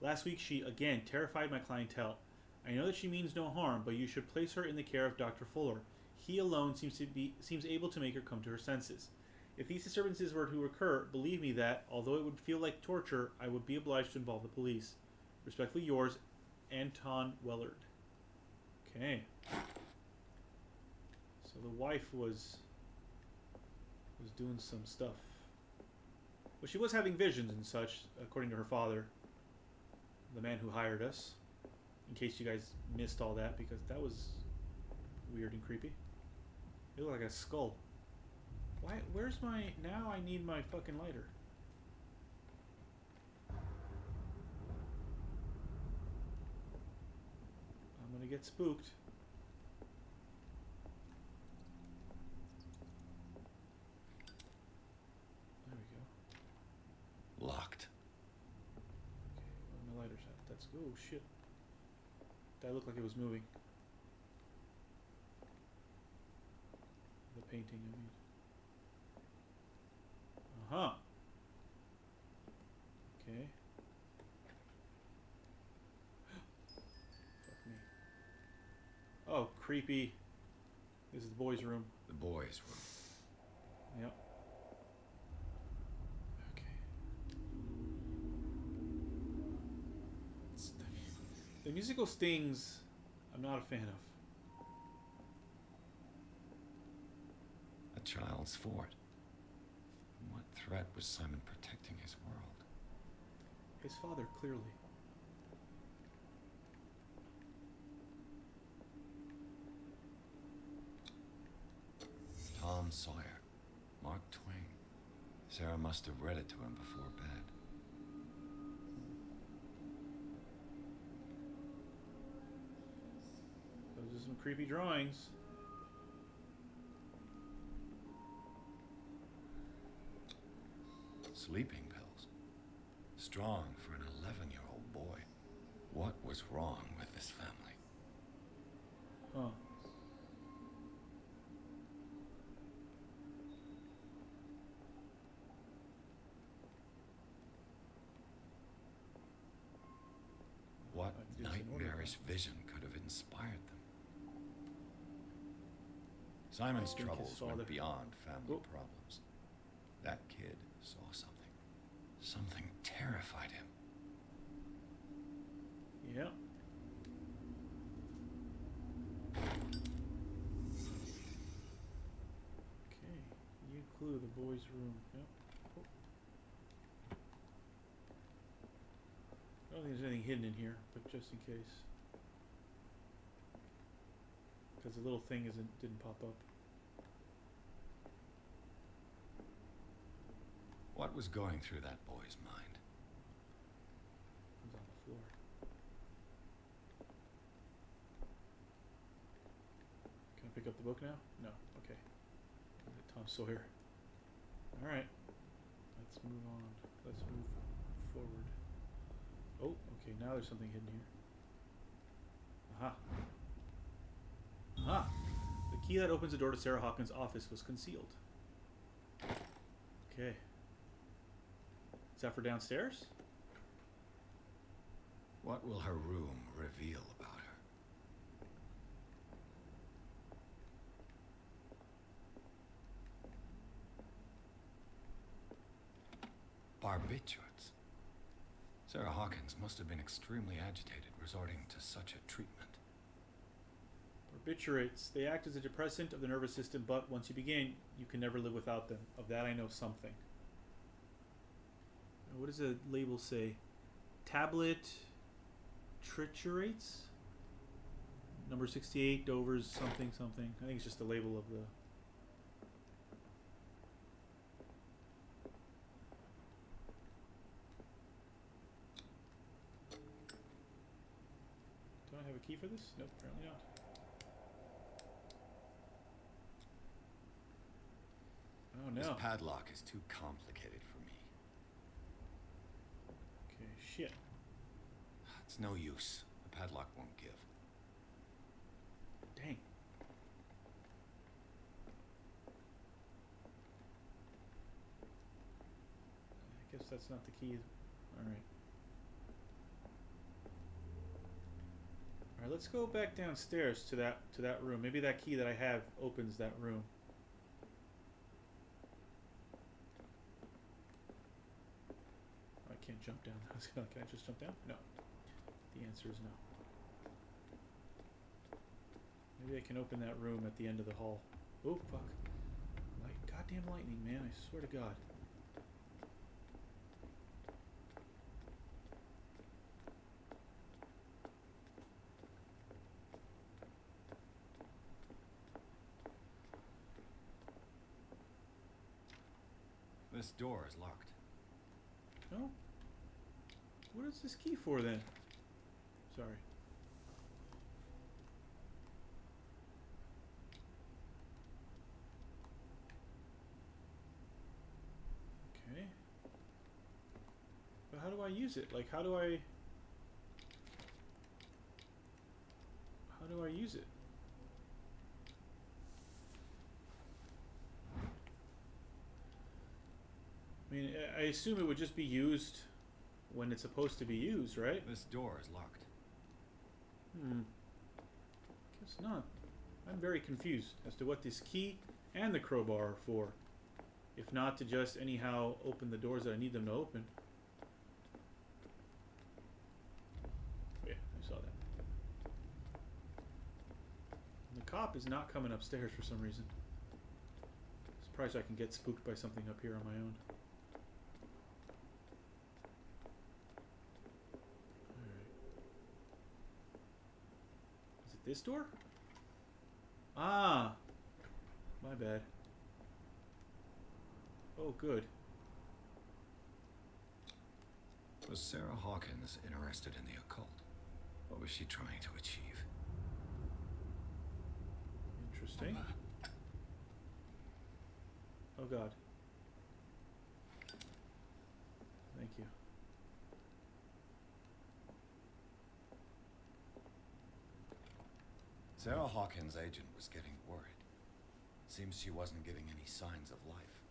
Last week, she again terrified my clientele. I know that she means no harm, but you should place her in the care of Dr. Fuller. He alone seems able to make her come to her senses. If these disturbances were to occur, believe me that, although it would feel like torture, I would be obliged to involve the police. Respectfully yours, Anton Wellard. Okay. So the wife was doing some stuff. Well, she was having visions and such, according to her father, the man who hired us. In case you guys missed all that, because that was weird and creepy. It looked like a skull. Why? Where's my... Now I need my fucking lighter. I'm gonna get spooked. There we go. Locked. Okay, where my lighter's at. That's... Oh, shit. That looked like it was moving. The painting, I mean. Uh-huh. Okay. Fuck me. Oh, creepy. This is the boys' room. The boys' room. Yep. Okay. The musical stings, I'm not a fan of. A child's fort. What threat was Simon protecting his world? His father, clearly. Tom Sawyer. Mark Twain. Sarah must have read it to him before bed. Those are some creepy drawings. Sleeping pills. Strong for an 11-year-old boy. What was wrong with this family? Huh. What It's in order, nightmarish vision could have inspired them? Simon's think his troubles father- went beyond family Oh. problems. That kid saw something. Something terrified him. Yeah. Okay. You clue the boys' room. Yep. Oh. I don't think there's anything hidden in here, but just in case. Because the little thing didn't pop up. What was going through that boy's mind? It was on the floor. Can I pick up the book now? No. Okay. Tom Sawyer. All right. Let's move on. Let's move forward. Oh, okay. Now there's something hidden here. Aha. Aha. The key that opens the door to Sarah Hawkins' office was concealed. Okay. Is that for downstairs? What will her room reveal about her? Barbiturates. Sarah Hawkins must have been extremely agitated, resorting to such a treatment. Barbiturates. They act as a depressant of the nervous system, but once you begin, you can never live without them. Of that I know something. What does the label say? Tablet triturates? Number 68, Dover's something something. I think it's just the label of the... Do I have a key for this? Nope, apparently not. Oh no. This padlock is too complicated for me. Okay, shit. It's no use. The padlock won't give. Dang. I guess that's not the key. Alright. Alright, let's go back downstairs to that room. Maybe that key that I have opens that room. I can't jump down. Can I just jump down? No. The answer is no. Maybe I can open that room at the end of the hall. Oh, fuck. Goddamn lightning, man. I swear to God. This door is locked. No? What is this key for then? Sorry. Okay. But how do I use it? Like, how do I use it? I mean, I assume it would just be used when it's supposed to be used, right? This door is locked. Guess not. I'm very confused as to what this key and the crowbar are for. If not to just anyhow open the doors that I need them to open. Yeah, I saw that. And the cop is not coming upstairs for some reason. Surprised I can get spooked by something up here on my own. This door? Ah! My bad. Oh, good. Was Sarah Hawkins interested in the occult? What was she trying to achieve? Interesting. Oh, God. Thank you. Sarah Hawkins' agent was getting worried. Seems she wasn't giving any signs of life.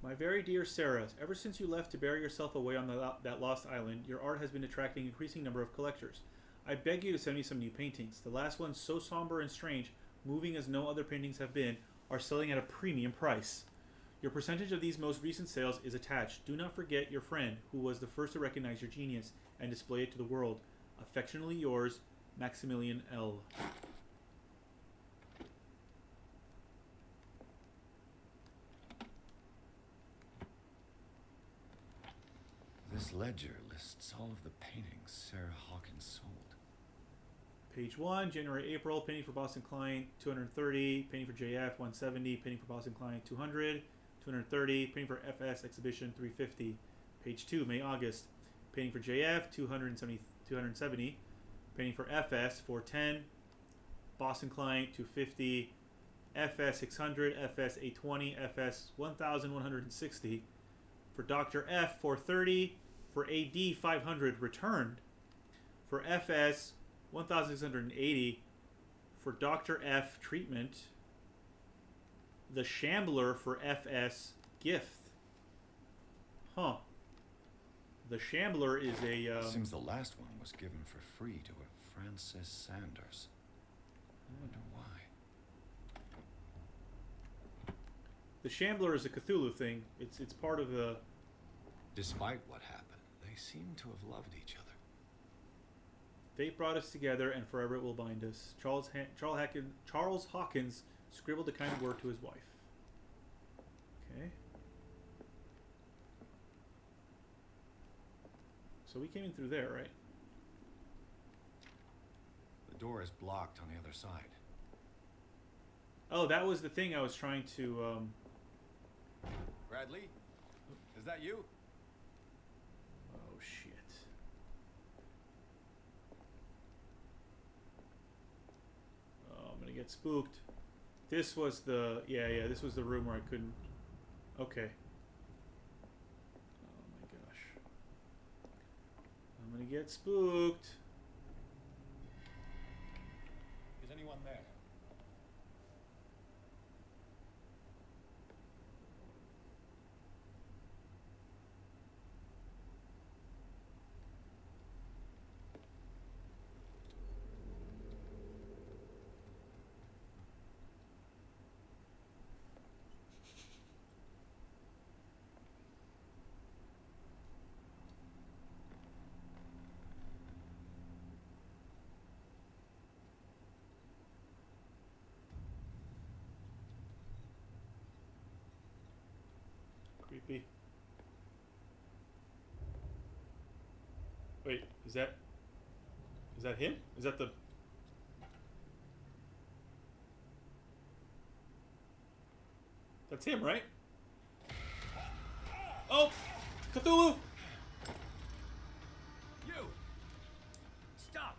My very dear Sarah, ever since you left to bury yourself away on that lost island, your art has been attracting an increasing number of collectors. I beg you to send me some new paintings. The last ones, so somber and strange, moving as no other paintings have been, are selling at a premium price. Your percentage of these most recent sales is attached. Do not forget your friend, who was the first to recognize your genius and display it to the world. Affectionately yours, Maximilian L. This ledger lists all of the paintings Sarah Hawkins sold. Page 1, January, April, painting for Boston Client, 230, painting for JF, 170, painting for Boston Client, 200, 230, painting for FS Exhibition, 350. Page 2, May, August, painting for JF, 270, painting for FS, 410, Boston Client 250, FS 600, FS 820, FS 1160. For Dr. F 430, for AD 500 returned. For FS 1680, for Dr. F treatment. The Shambler for FS gift. Huh. The Shambler is a... Seems the last one was given for free to a Francis Sanders. I wonder why. The Shambler is a Cthulhu thing. It's part of the... Despite what happened, they seem to have loved each other. Fate brought us together, and forever it will bind us. Charles Hawkins scribbled a kind word to his wife. Okay. So we came in through there, right? The door is blocked on the other side. Oh, that was the thing I was trying to... Bradley? Is that you? Oh, shit. Oh, I'm gonna get spooked. This was the... Yeah, this was the room where I couldn't... Okay. Oh my gosh. I'm gonna get spooked. Is anyone there? Creepy. Wait, is that him? Is that the... That's him, right? Oh! Cthulhu! You! Stop!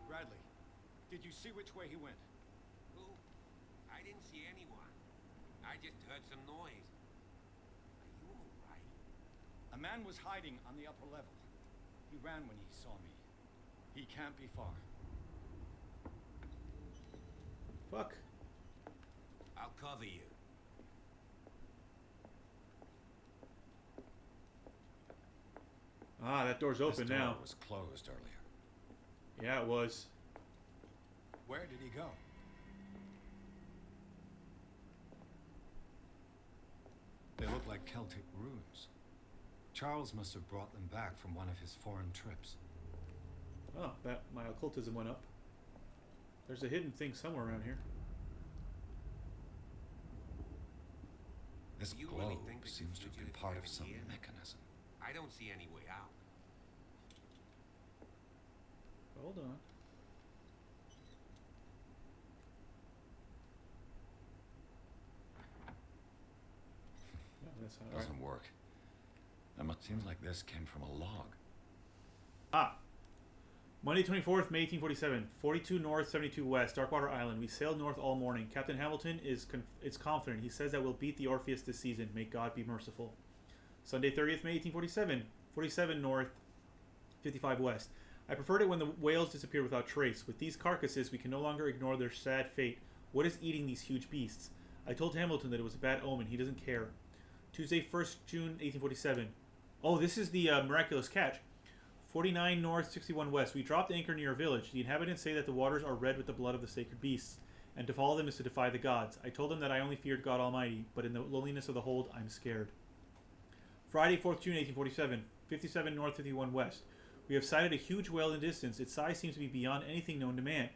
Bradley, did you see which way he went? Who? I didn't see anyone. I just heard some noise. Are you all right? A man was hiding on the upper level. He ran when he saw me. He can't be far. Fuck. I'll cover you. Ah, that door's open This door now. was closed earlier. Yeah, it was. Where did he go? They look like Celtic runes. Charles must have brought them back from one of his foreign trips. Oh, that my occultism went up. There's a hidden thing somewhere around here. This Do you glow really think that seems to have been fugitives part have of it some here? mechanism. I don't see any way out. Hold on. No, that's not right. Doesn't work. Seems like this came from a log. Ah. Monday 24th, May 1847. 42 north, 72 west, Darkwater Island. We sailed north all morning. Captain Hamilton is confident. He says that we'll beat the Orpheus this season. May God be merciful. Sunday 30th, May 1847. 47 north, 55 west. I preferred it when the whales disappeared without trace. With these carcasses, we can no longer ignore their sad fate. What is eating these huge beasts? I told Hamilton that it was a bad omen. He doesn't care. Tuesday, 1st June, 1847. Oh, this is the miraculous catch. 49 north, 61 west. We dropped anchor near a village. The inhabitants say that the waters are red with the blood of the sacred beasts, and to follow them is to defy the gods. I told them that I only feared God Almighty, but in the loneliness of the hold, I'm scared. Friday, 4th June, 1847. 57 north, 51 west. We have sighted a huge whale in the distance. Its size seems to be beyond anything known to man.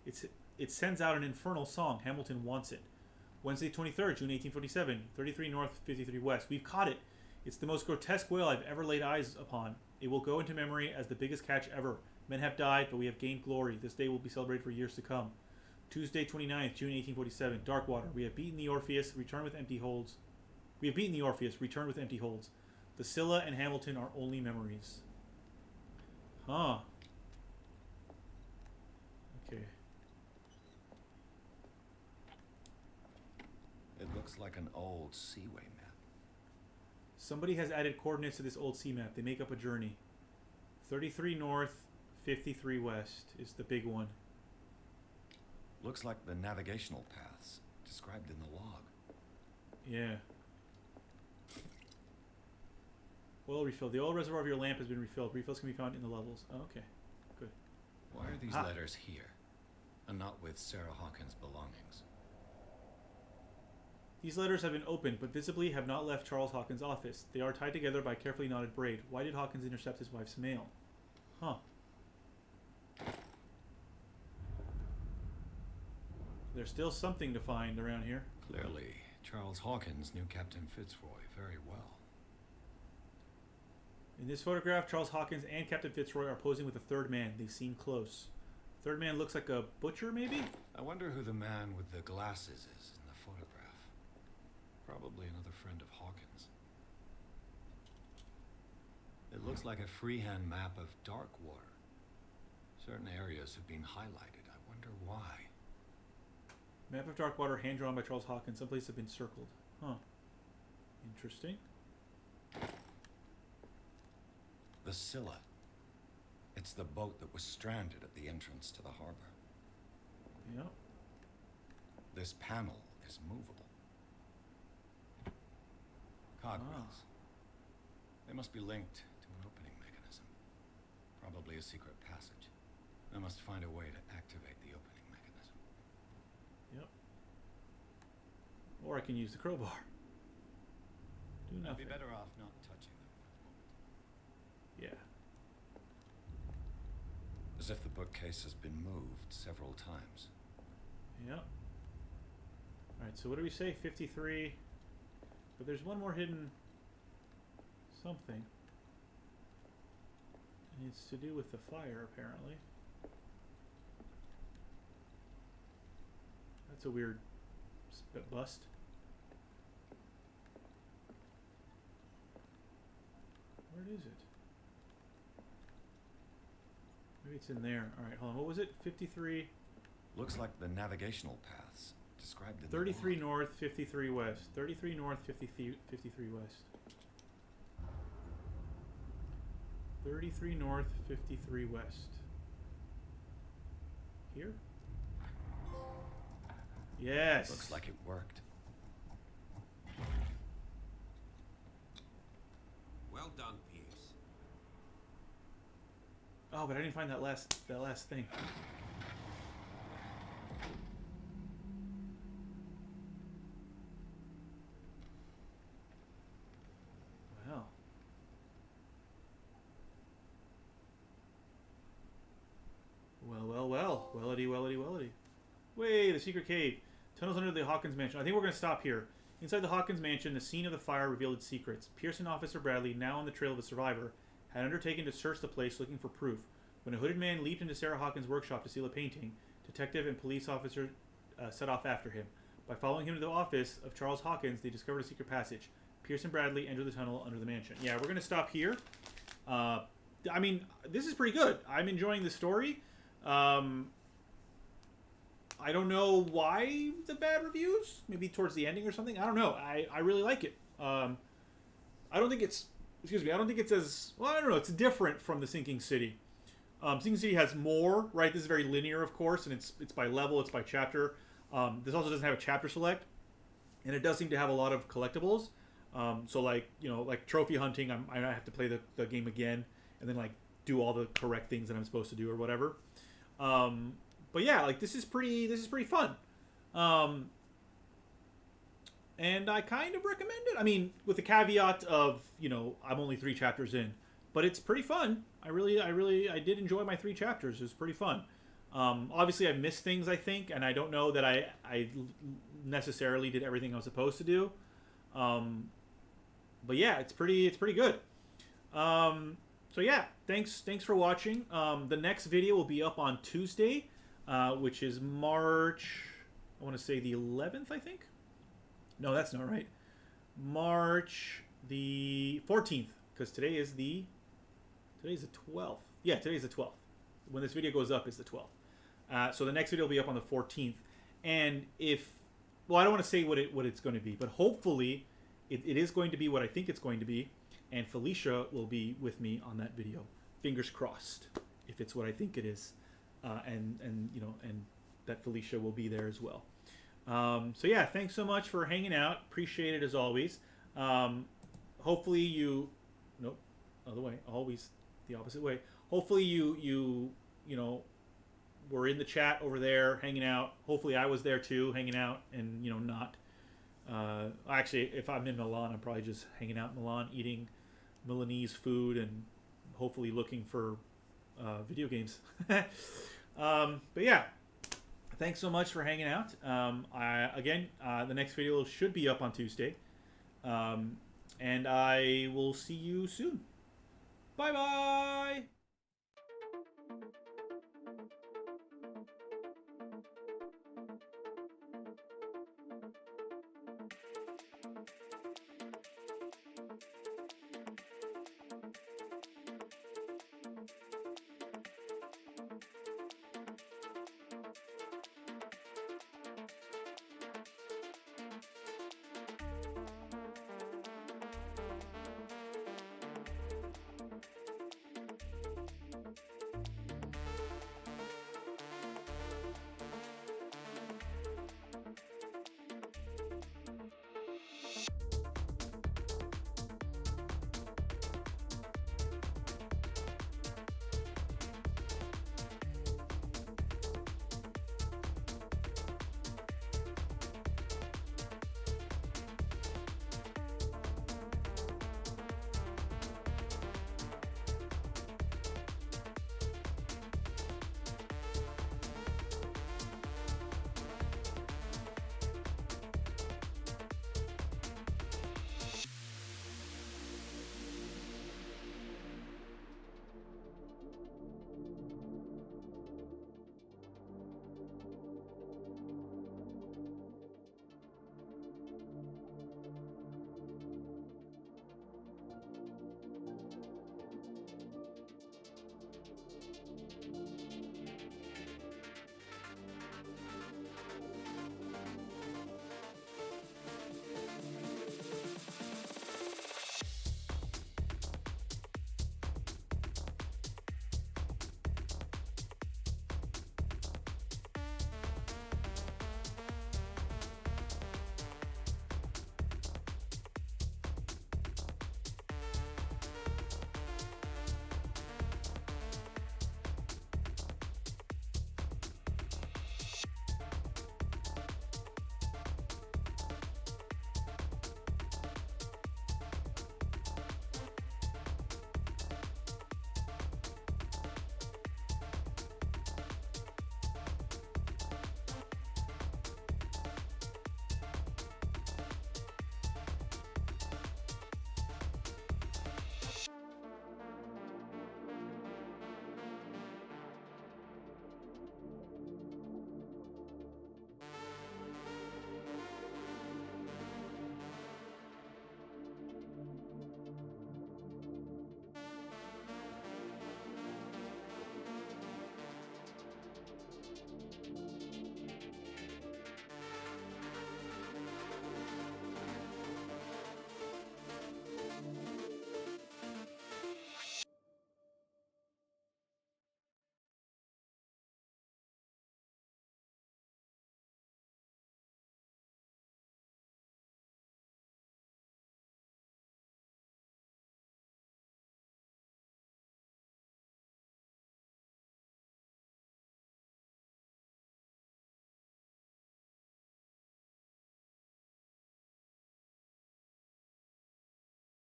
It sends out an infernal song. Hamilton wants it. Wednesday, 23rd June, 1847. 33 north, 53 west. We've caught it. It's the most grotesque whale I've ever laid eyes upon. It will go into memory as the biggest catch ever. Men have died, but we have gained glory. This day will be celebrated for years to come. Tuesday 29th, June 1847. Darkwater. We have beaten the Orpheus. Return with empty holds. We have beaten the Orpheus. Return with empty holds. The Scylla and Hamilton are only memories. Huh. Okay. It looks like an old seaway map. Somebody has added coordinates to this old sea map. They make up a journey. 33 north, 53 west is the big one. Looks like the navigational paths described in the log. Yeah. Oil refill. The oil reservoir of your lamp has been refilled. Refills can be found in the levels. Oh, okay. Good. Why are these letters here, and not with Sarah Hawkins' belongings? These letters have been opened, but visibly have not left Charles Hawkins' office. They are tied together by carefully knotted braid. Why did Hawkins intercept his wife's mail? Huh. There's still something to find around here. Clearly, Charles Hawkins knew Captain Fitzroy very well. In this photograph, Charles Hawkins and Captain Fitzroy are posing with a third man. They seem close. Third man looks like a butcher, maybe? I wonder who the man with the glasses is in the photograph. Probably another friend of Hawkins. It looks like a freehand map of Darkwater. Certain areas have been highlighted. I wonder why. Map of Darkwater, hand-drawn by Charles Hawkins. Some places have been circled. Huh. Interesting. The Scylla. It's the boat that was stranded at the entrance to the harbor. Yep. This panel is movable. Cogwheels. They must be linked to an opening mechanism. Probably a secret passage. I must find a way to activate the opening mechanism. Yep. Or I can use the crowbar. Do I'd nothing. be better off not touching them for the moment. Yeah. As if the bookcase has been moved several times. Yep. Alright, so what do we say? 53. But there's one more hidden something. And it's to do with the fire, apparently. That's a weird bust. Where is it? Maybe it's in there. Alright, hold on. What was it? 53. Looks like the navigational paths described in 33 the log. north, 53 west. 33 north, 53 west. 33 north, 53 west. Here? Yes. Looks like it worked. Well done, Pierce. Oh, but I didn't find that last thing. Wow. Well. Wellity. Wait, the secret cave. Tunnels under the Hawkins mansion. I think we're going to stop here. Inside the Hawkins mansion, the scene of the fire revealed its secrets. Pearson Officer Bradley, now on the trail of a survivor, had undertaken to search the place looking for proof. When a hooded man leaped into Sarah Hawkins' workshop to steal a painting, detective and police officer set off after him. By following him to the office of Charles Hawkins, they discovered a secret passage. Pierce and Bradley entered the tunnel under the mansion. Yeah, we're going to stop here. I mean, this is pretty good. I'm enjoying the story. I don't know why the bad reviews. Maybe towards the ending or something. I don't know. I really like it. I don't think it's... Excuse me. I don't think it's as... Well, I don't know. It's different from The Sinking City. Sinking City has more, right? This is very linear, of course, and it's by level, it's by chapter. This also doesn't have a chapter select, and it does seem to have a lot of collectibles. So, like, you know, like trophy hunting, I have to play the game again, and then, like, do all the correct things that I'm supposed to do or whatever. But yeah, like, this is pretty fun. And I kind of recommend it. I mean, with the caveat of, you know, I'm only 3 chapters in, but it's pretty fun. I did enjoy my 3 chapters. It was pretty fun. Obviously, I missed things, I think, and I don't know that I necessarily did everything I was supposed to do. But yeah, it's pretty good. So yeah, thanks for watching. The next video will be up on Tuesday. which is March, I want to say the 11th, I think. No, that's not right. March the 14th, because today's the 12th. Yeah, today's the 12th. When this video goes up is the 12th. So the next video will be up on the 14th. And well, I don't want to say what it's going to be, but hopefully it is going to be what I think it's going to be, and Felicia will be with me on that video. Fingers crossed, if it's what I think it is, and that Felicia will be there as well. So yeah, thanks so much for hanging out. Appreciate it as always. Hopefully you, nope, other way, always the opposite way. Hopefully you were in the chat over there hanging out. Hopefully I was there too, hanging out, and not. Actually, if I'm in Milan, I'm probably just hanging out in Milan, eating Milanese food, and hopefully looking for video games. But yeah, thanks so much for hanging out. The next video should be up on Tuesday. And I will see you soon. Bye-bye!